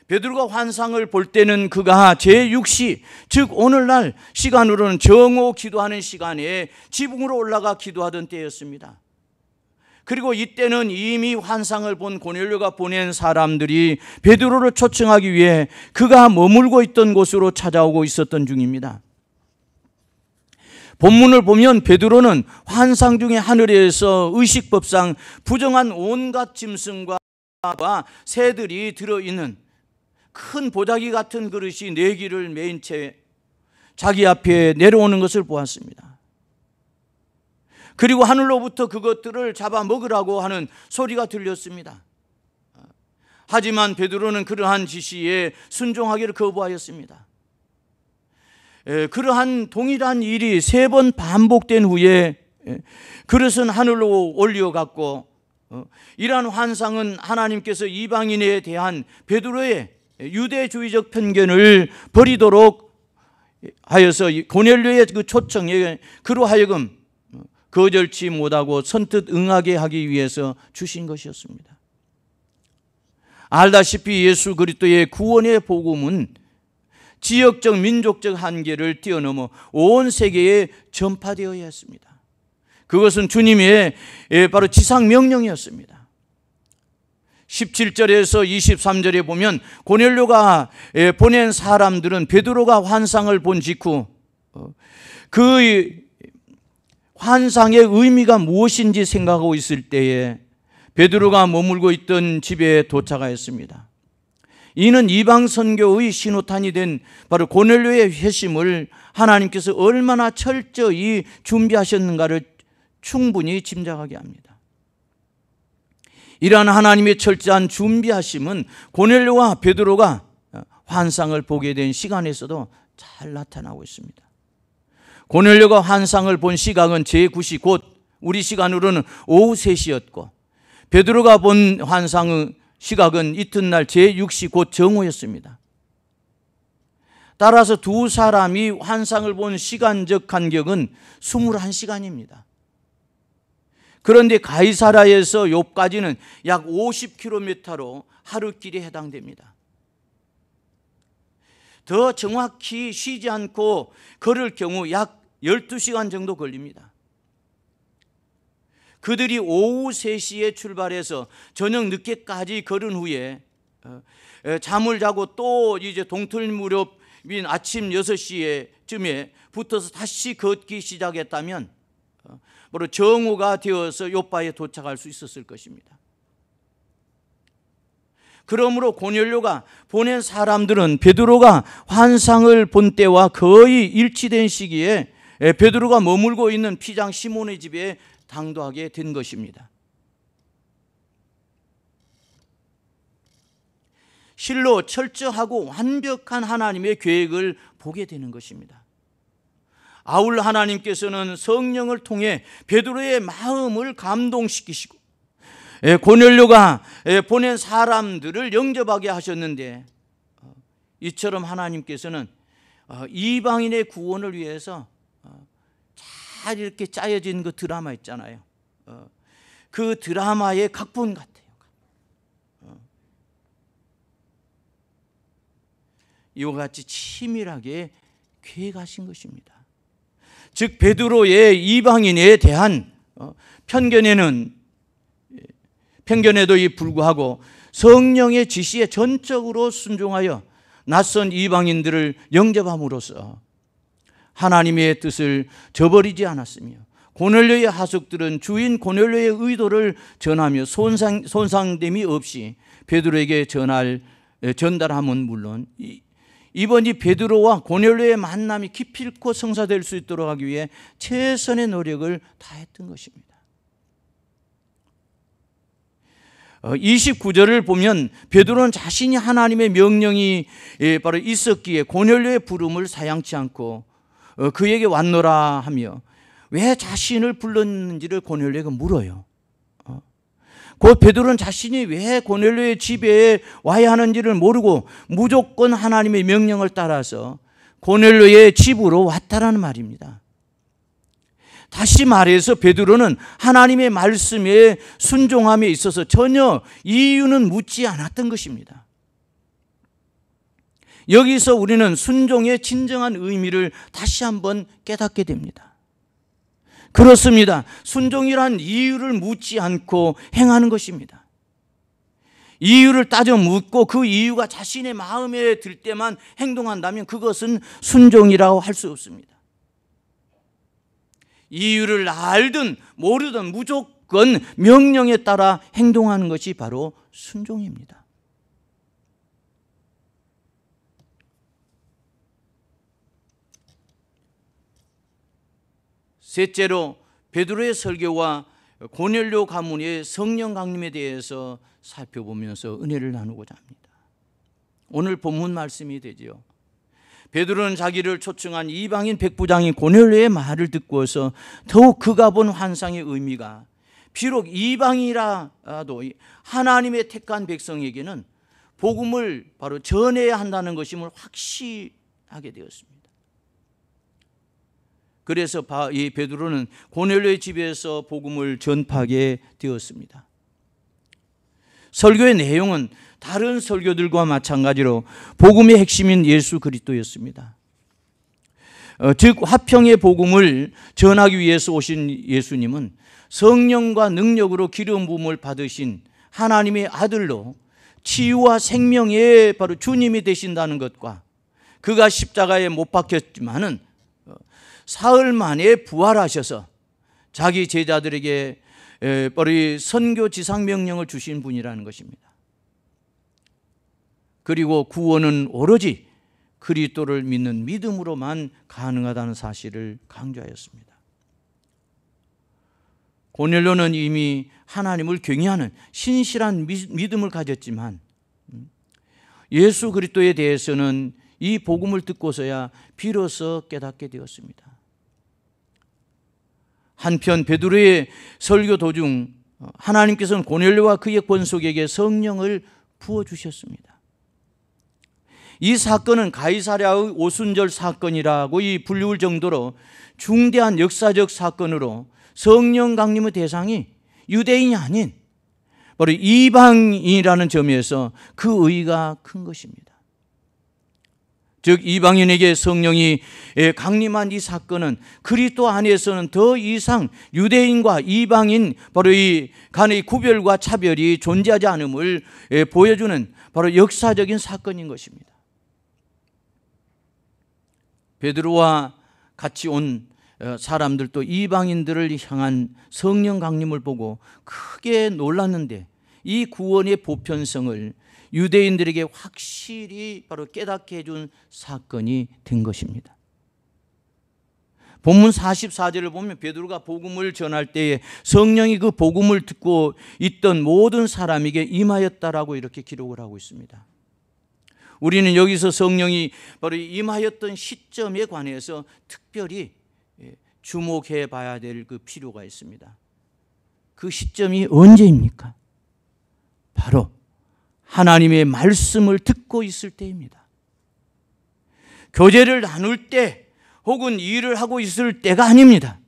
베드로가 환상을 볼 때는 그가 제6시, 즉 오늘날 시간으로는 정오 기도하는 시간에 지붕으로 올라가 기도하던 때였습니다. 그리고 이때는 이미 환상을 본 고넬료가 보낸 사람들이 베드로를 초청하기 위해 그가 머물고 있던 곳으로 찾아오고 있었던 중입니다. 본문을 보면 베드로는 환상 중에 하늘에서 의식법상 부정한 온갖 짐승과 새들이 들어있는 큰 보자기 같은 그릇이 4기를 메인 채 자기 앞에 내려오는 것을 보았습니다. 그리고 하늘로부터 그것들을 잡아 먹으라고 하는 소리가 들렸습니다. 하지만 베드로는 그러한 지시에 순종하기를 거부하였습니다. 그러한 동일한 일이 3번 반복된 후에 그릇은 하늘로 올려갔고, 이러한 환상은 하나님께서 이방인에 대한 베드로의 유대주의적 편견을 버리도록 하여서 고넬료의 그 초청에 그로 하여금 거절치 못하고 선뜻 응하게 하기 위해서 주신 것이었습니다. 알다시피 예수 그리스도의 구원의 복음은 지역적 민족적 한계를 뛰어넘어 온 세계에 전파되어야 했습니다. 그것은 주님의 바로 지상 명령이었습니다. 17절에서 23절에 보면 고넬료가 보낸 사람들은 베드로가 환상을 본 직후 그 환상의 의미가 무엇인지 생각하고 있을 때에 베드로가 머물고 있던 집에 도착하였습니다. 이는 이방 선교의 신호탄이 된 바로 고넬료의 회심을 하나님께서 얼마나 철저히 준비하셨는가를 충분히 짐작하게 합니다. 이러한 하나님의 철저한 준비하심은 고넬료와 베드로가 환상을 보게 된 시간에서도 잘 나타나고 있습니다. 고넬료가 환상을 본 시각은 제9시 곧 우리 시간으로는 오후 3시였고, 베드로가 본 환상의 시각은 이튿날 제6시 곧 정오였습니다. 따라서 두 사람이 환상을 본 시간적 간격은 21시간입니다. 그런데 가이사라에서 욥까지는 약 50km로 하루길에 해당됩니다. 더 정확히 쉬지 않고 걸을 경우 약 12시간 정도 걸립니다. 그들이 오후 3시에 출발해서 저녁 늦게까지 걸은 후에 잠을 자고 또 이제 동틀 무렵인 아침 6시쯤에 붙어서 다시 걷기 시작했다면 바로 정오가 되어서 욥바에 도착할 수 있었을 것입니다. 그러므로 고넬료가 보낸 사람들은 베드로가 환상을 본 때와 거의 일치된 시기에 베드로가 머물고 있는 피장 시몬의 집에 당도하게 된 것입니다. 실로 철저하고 완벽한 하나님의 계획을 보게 되는 것입니다. 아울러 하나님께서는 성령을 통해 베드로의 마음을 감동시키시고 고넬료가 보낸 사람들을 영접하게 하셨는데, 이처럼 하나님께서는 이방인의 구원을 위해서 잘 이렇게 짜여진 그 드라마 있잖아요. 그 드라마의 각본 같아요. 이와 같이 치밀하게 계획하신 것입니다. 즉 베드로의 이방인에 대한 편견에도 불구하고 성령의 지시에 전적으로 순종하여 낯선 이방인들을 영접함으로써 하나님의 뜻을 저버리지 않았으며, 고넬료의 하숙들은 주인 고넬료의 의도를 전하며 손상됨이 없이 베드로에게 전달함은 물론 이번이 베드로와 고넬료의 만남이 기필코 성사될 수 있도록 하기 위해 최선의 노력을 다했던 것입니다. 29절을 보면 베드로는 자신이 하나님의 명령이 바로 있었기에 고넬료의 부름을 사양치 않고 그에게 왔노라 하며 왜 자신을 불렀는지를 고넬료에게 물어요. 곧 베드로는 자신이 왜 고넬료의 집에 와야 하는지를 모르고 무조건 하나님의 명령을 따라서 고넬료의 집으로 왔다라는 말입니다. 다시 말해서 베드로는 하나님의 말씀에 순종함에 있어서 전혀 이유는 묻지 않았던 것입니다. 여기서 우리는 순종의 진정한 의미를 다시 한번 깨닫게 됩니다. 그렇습니다. 순종이란 이유를 묻지 않고 행하는 것입니다. 이유를 따져 묻고 그 이유가 자신의 마음에 들 때만 행동한다면 그것은 순종이라고 할 수 없습니다. 이유를 알든 모르든 무조건 명령에 따라 행동하는 것이 바로 순종입니다. 셋째로 베드로의 설교와 고넬료 가문의 성령 강림에 대해서 살펴보면서 은혜를 나누고자 합니다. 오늘 본문 말씀이 되지요. 베드로는 자기를 초청한 이방인 백부장인 고넬료의 말을 듣고서 더욱 그가 본 환상의 의미가 비록 이방이라도 하나님의 택한 백성에게는 복음을 바로 전해야 한다는 것임을 확신하게 되었습니다. 그래서 이 베드로는 고넬료의 집에서 복음을 전파하게 되었습니다. 설교의 내용은 다른 설교들과 마찬가지로 복음의 핵심인 예수 그리스도였습니다. 즉 화평의 복음을 전하기 위해서 오신 예수님은 성령과 능력으로 기름 부음을 받으신 하나님의 아들로 치유와 생명의 바로 주님이 되신다는 것과 그가 십자가에 못 박혔지만은 사흘 만에 부활하셔서 자기 제자들에게 바로 이 선교 지상 명령을 주신 분이라는 것입니다. 그리고 구원은 오로지 그리스도를 믿는 믿음으로만 가능하다는 사실을 강조하였습니다. 고넬료는 이미 하나님을 경외하는 신실한 믿음을 가졌지만 예수 그리스도에 대해서는 이 복음을 듣고서야 비로소 깨닫게 되었습니다. 한편 베드로의 설교 도중 하나님께서는 고넬료와 그의 권속에게 성령을 부어주셨습니다. 이 사건은 가이사랴의 오순절 사건이라고 불리울 정도로 중대한 역사적 사건으로 성령 강림의 대상이 유대인이 아닌 바로 이방인이라는 점에서 그 의의가 큰 것입니다. 즉 이방인에게 성령이 강림한 이 사건은 그리스도 안에서는 더 이상 유대인과 이방인 바로 이 간의 구별과 차별이 존재하지 않음을 보여주는 바로 역사적인 사건인 것입니다. 베드로와 같이 온 사람들도 이방인들을 향한 성령 강림을 보고 크게 놀랐는데 이 구원의 보편성을 유대인들에게 확실히 바로 깨닫게 해준 사건이 된 것입니다. 본문 44절을 보면 베드로가 복음을 전할 때에 성령이 그 복음을 듣고 있던 모든 사람에게 임하였다라고 이렇게 기록을 하고 있습니다. 우리는 여기서 성령이 바로 임하였던 시점에 관해서 특별히 주목해 봐야 될 그 필요가 있습니다. 그 시점이 언제입니까? 바로 하나님의 말씀을 듣고 있을 때입니다. 교제를 나눌 때 혹은 일을 하고 있을 때가 아닙니다.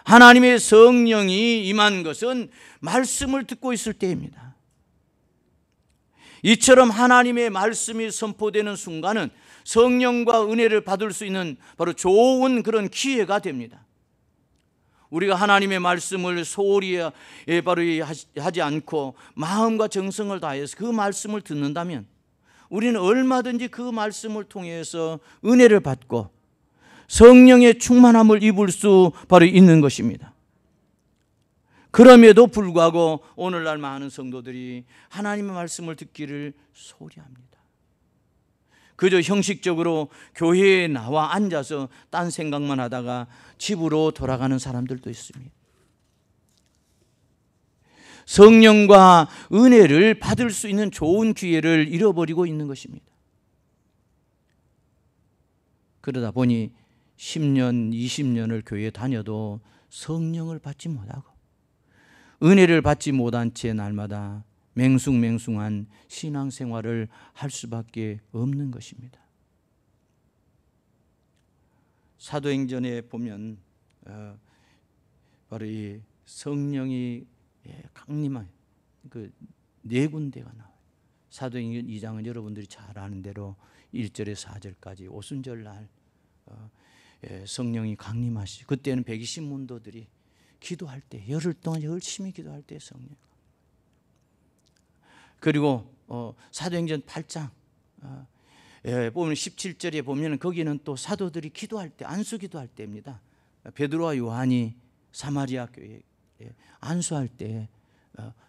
하나님의 성령이 임한 것은 말씀을 듣고 있을 때입니다. 이처럼 하나님의 말씀이 선포되는 순간은 성령과 은혜를 받을 수 있는 바로 좋은 그런 기회가 됩니다. 우리가 하나님의 말씀을 소홀히 바로 하지 않고 마음과 정성을 다해서 그 말씀을 듣는다면 우리는 얼마든지 그 말씀을 통해서 은혜를 받고 성령의 충만함을 입을 수 바로 있는 것입니다. 그럼에도 불구하고 오늘날 많은 성도들이 하나님의 말씀을 듣기를 소홀히 합니다. 그저 형식적으로 교회에 나와 앉아서 딴 생각만 하다가 집으로 돌아가는 사람들도 있습니다. 성령과 은혜를 받을 수 있는 좋은 기회를 잃어버리고 있는 것입니다. 그러다 보니 10년, 20년을 교회에 다녀도 성령을 받지 못하고 은혜를 받지 못한 채 날마다 맹숭맹숭한 신앙생활을 할 수밖에 없는 것입니다. 사도행전에 보면 바로 이 성령이 강림한 그 네 군데가 나와요. 사도행전 2장은 여러분들이 잘 아는 대로 1절에 4절까지 오순절날 성령이 강림하시죠. 그때는 120문도들이 기도할 때 열흘 동안 열심히 기도할 때 성령. 그리고 사도행전 8장 보면 17절에 보면 거기는 또 사도들이 기도할 때 안수 기도할 때입니다. 베드로와 요한이 사마리아 교회에 안수할 때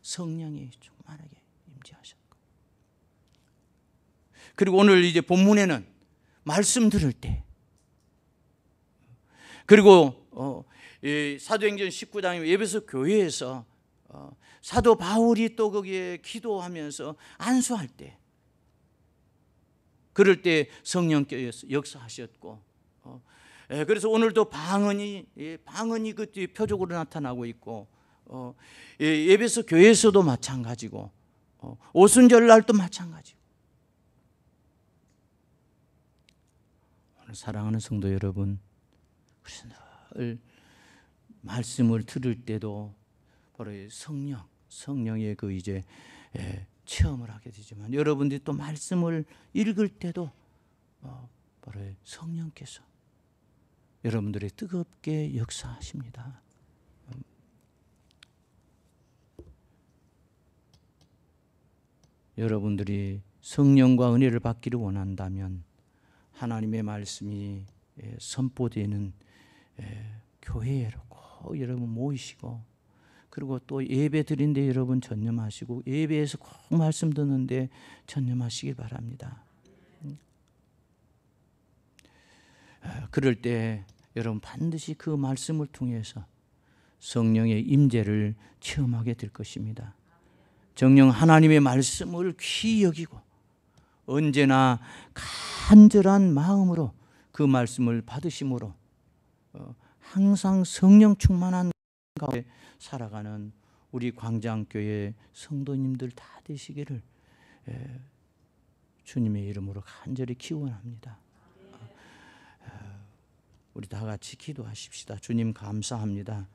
성령이 충만하게 임재하셨고, 그리고 오늘 이제 본문에는 말씀 들을 때, 그리고 이 사도행전 19장의 에베소 교회에서 사도 바울이 또 거기에 기도하면서 안수할 때, 그럴 때 성령께서 역사하셨고, 그래서 오늘도 방언이 그 표적으로 나타나고 있고, 에베소 교회에서도 마찬가지고, 오순절 날도 마찬가지고. 오늘 사랑하는 성도 여러분, 그래서 늘 말씀을 들을 때도 바로 성령의 그 이제 체험을 하게 되지만, 여러분들이 또 말씀을 읽을 때도 바로 성령께서 여러분들이 뜨겁게 역사하십니다. 여러분들이 성령과 은혜를 받기를 원한다면 하나님의 말씀이 선포되는 교회로 꼭 여러분 모이시고, 그리고 또 예배 드린데 여러분 전념하시고, 예배에서 꼭 말씀 듣는데 전념하시기 바랍니다. 그럴 때 여러분 반드시 그 말씀을 통해서 성령의 임재를 체험하게 될 것입니다. 정녕 하나님의 말씀을 귀히 여기고 언제나 간절한 마음으로 그 말씀을 받으심으로 항상 성령 충만한 가운데 살아가는 우리 광장교회 성도님들 다 되시기를 주님의 이름으로 간절히 기원합니다. 우리 다 같이 기도하십시다. 주님 감사합니다.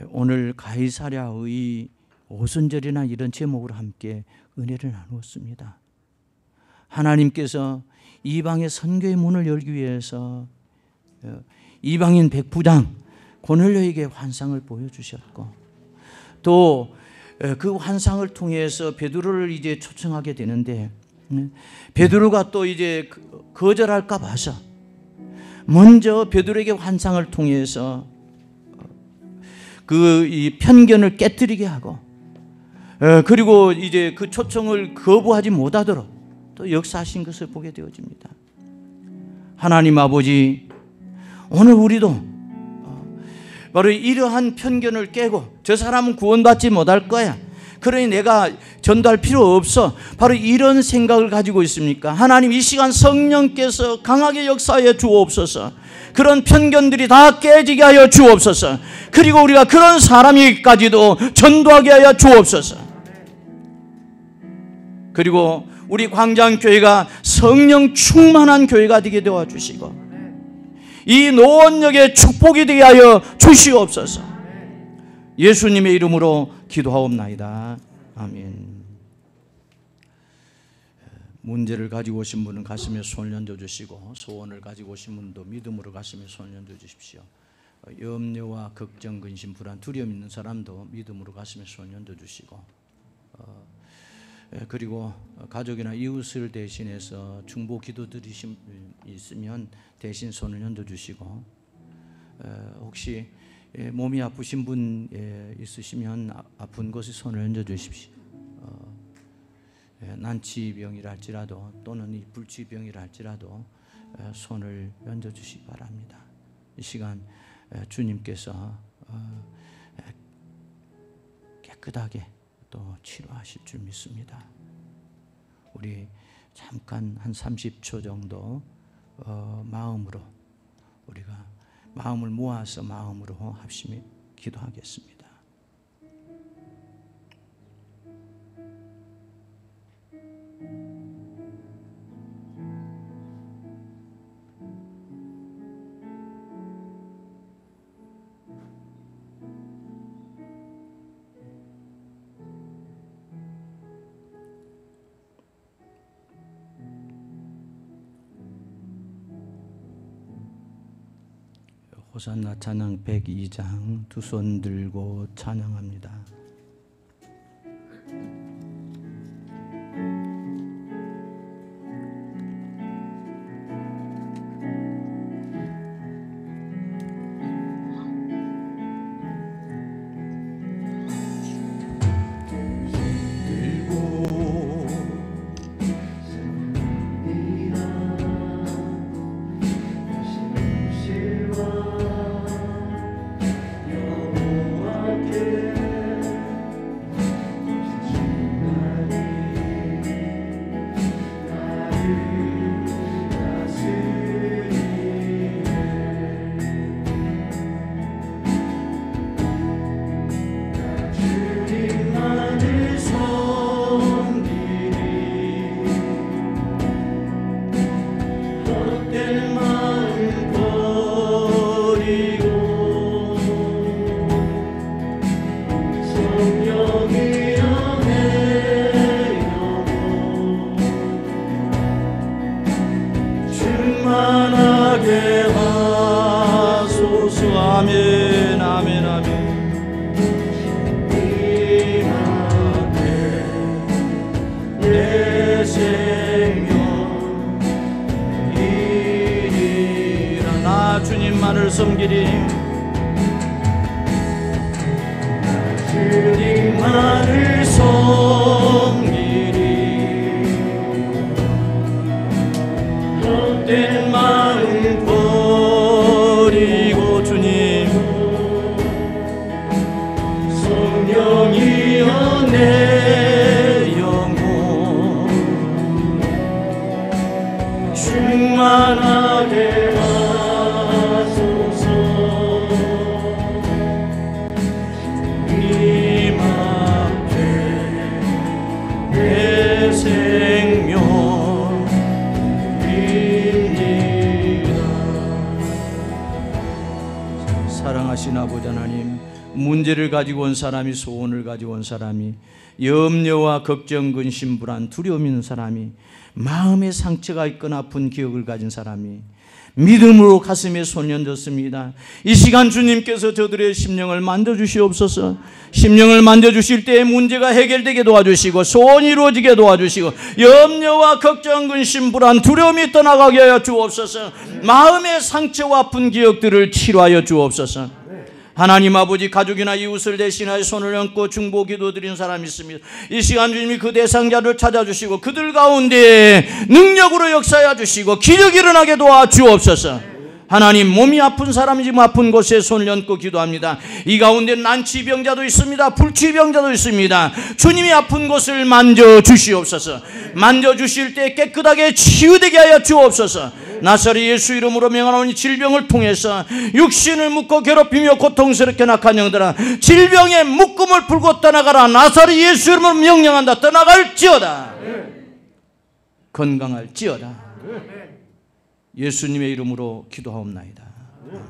오늘 가이사랴의 오순절이나 이런 제목으로 함께 은혜를 나누었습니다. 하나님께서 이방의 선교의 문을 열기 위해서 이방인 백부장 고넬료에게 환상을 보여주셨고, 또 그 환상을 통해서 베드로를 이제 초청하게 되는데, 베드로가 또 이제 거절할까 봐서 먼저 베드로에게 환상을 통해서 그 이 편견을 깨뜨리게 하고, 그리고 이제 그 초청을 거부하지 못하도록 또 역사하신 것을 보게 되어집니다. 하나님 아버지, 오늘 우리도 바로 이러한 편견을 깨고, 저 사람은 구원받지 못할 거야, 그러니 내가 전도할 필요 없어, 바로 이런 생각을 가지고 있습니까? 하나님, 이 시간 성령께서 강하게 역사하여 주옵소서. 그런 편견들이 다 깨지게 하여 주옵소서. 그리고 우리가 그런 사람에게까지도 전도하게 하여 주옵소서. 그리고 우리 광장교회가 성령 충만한 교회가 되게 도와주시고, 이 노원역의 축복이 되게 하여 주시옵소서. 예수님의 이름으로 기도하옵나이다. 아멘. 문제를 가지고 오신 분은 가슴에 손을 얹어 주시고, 소원을 가지고 오신 분도 믿음으로 가슴에 손을 얹어 주십시오. 염려와 걱정, 근심, 불안, 두려움 있는 사람도 믿음으로 가슴에 손을 얹어 주시고, 그리고 가족이나 이웃을 대신해서 중보 기도 드리신 있으면 대신 손을 얹어 주시고, 혹시 몸이 아프신 분 있으시면 아픈 곳에 손을 얹어 주십시오. 난치병이라 할지라도 또는 이 불치병이라 할지라도 손을 얹어 주시기 바랍니다. 이 시간 주님께서 깨끗하게 또 치료하실 줄 믿습니다. 우리 잠깐 한 30초 정도 마음으로, 우리가 마음을 모아서 마음으로 합심히 기도하겠습니다. 호산나 찬양 102장 두 손 들고 찬양합니다. 주님만을 섬기리. 주님만을 섬기리. 헛된 마음 버리고 주님 성령이여 내 영혼 충만하게 하소서. 주님 앞에 내 생명입니다. 사랑하신 아버지 하나님, 문제를 가지고 온 사람이, 소원을 가지고 온 사람이, 염려와 걱정, 근심, 불안, 두려움 있는 사람이, 마음에 상처가 있거나 아픈 기억을 가진 사람이 믿음으로 가슴에 손 얹었습니다. 이 시간 주님께서 저들의 심령을 만져주시옵소서. 심령을 만져주실 때 문제가 해결되게 도와주시고 소원이 이루어지게 도와주시고 염려와 걱정, 근심, 불안, 두려움이 떠나가게 하여 주옵소서. 마음의 상처와 아픈 기억들을 치료하여 주옵소서. 하나님 아버지, 가족이나 이웃을 대신하여 손을 얹고 중보 기도드리는 사람이 있습니다. 이 시간 주님이 그 대상자를 찾아주시고 그들 가운데 능력으로 역사해 주시고 기적이 일어나게 도와주옵소서. 하나님, 몸이 아픈 사람이 지금 아픈 곳에 손을 얹고 기도합니다. 이 가운데 난치병자도 있습니다. 불치병자도 있습니다. 주님이 아픈 곳을 만져주시옵소서. 만져주실 때 깨끗하게 치유되게 하여 주옵소서. 나사렛 예수 이름으로 명하노니 질병을 통해서 육신을 묶고 괴롭히며 고통스럽게 낙한 영들아, 질병의 묶음을 풀고 떠나가라. 나사렛 예수 이름으로 명령한다. 떠나갈지어다. 건강할지어다. 예수님의 이름으로 기도하옵나이다. 아멘.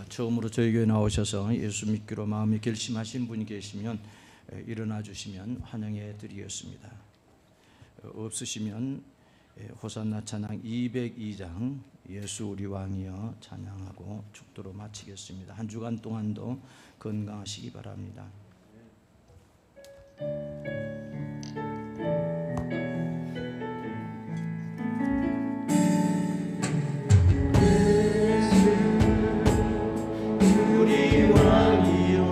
처음으로 저희 교회 나오셔서 예수 믿기로 마음에 결심하신 분이 계시면 일어나 주시면 환영해 드리겠습니다. 없으시면 호산나 찬양 202장 예수 우리 왕이여 찬양하고 축도로 마치겠습니다. 한 주간 동안도 건강하시기 바랍니다. 우리 왕이여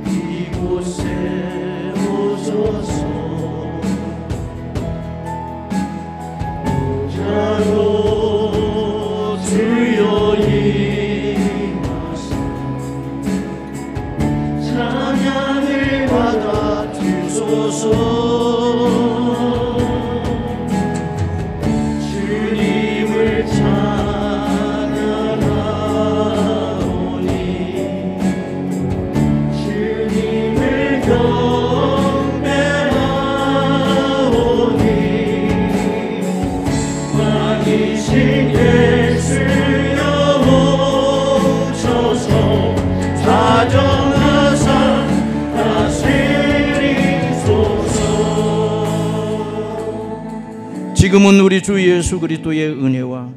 이곳에 오소서. 자로 주여 임하사 찬양을 받아 주소서. 지금은 우리 주 예수 그리스도의 은혜와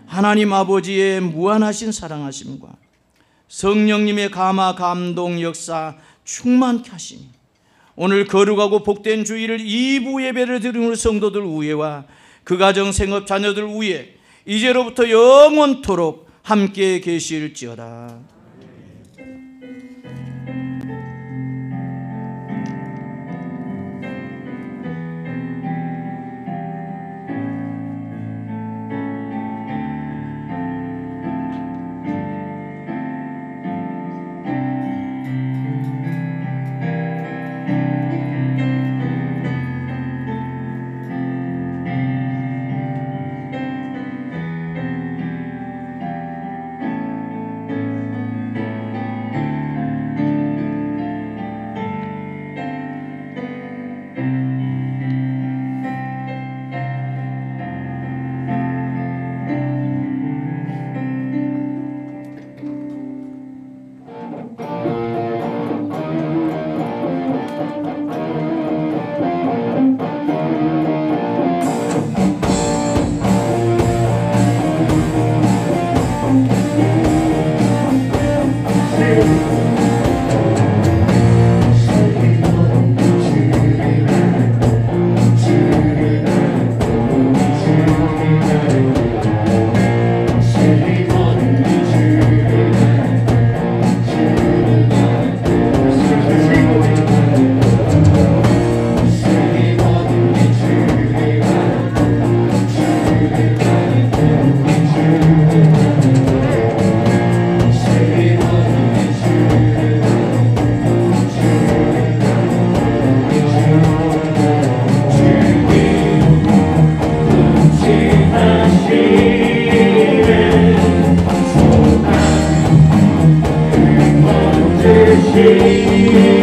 하나님 아버지의 무한하신 사랑하심과 성령님의 감화 감동 역사 충만케 하시니 오늘 거룩하고 복된 주일을 2부 예배를 드리는 성도들 위에와 그 가정 생업 자녀들 위에 이제로부터 영원토록 함께 계실지어다. 주시리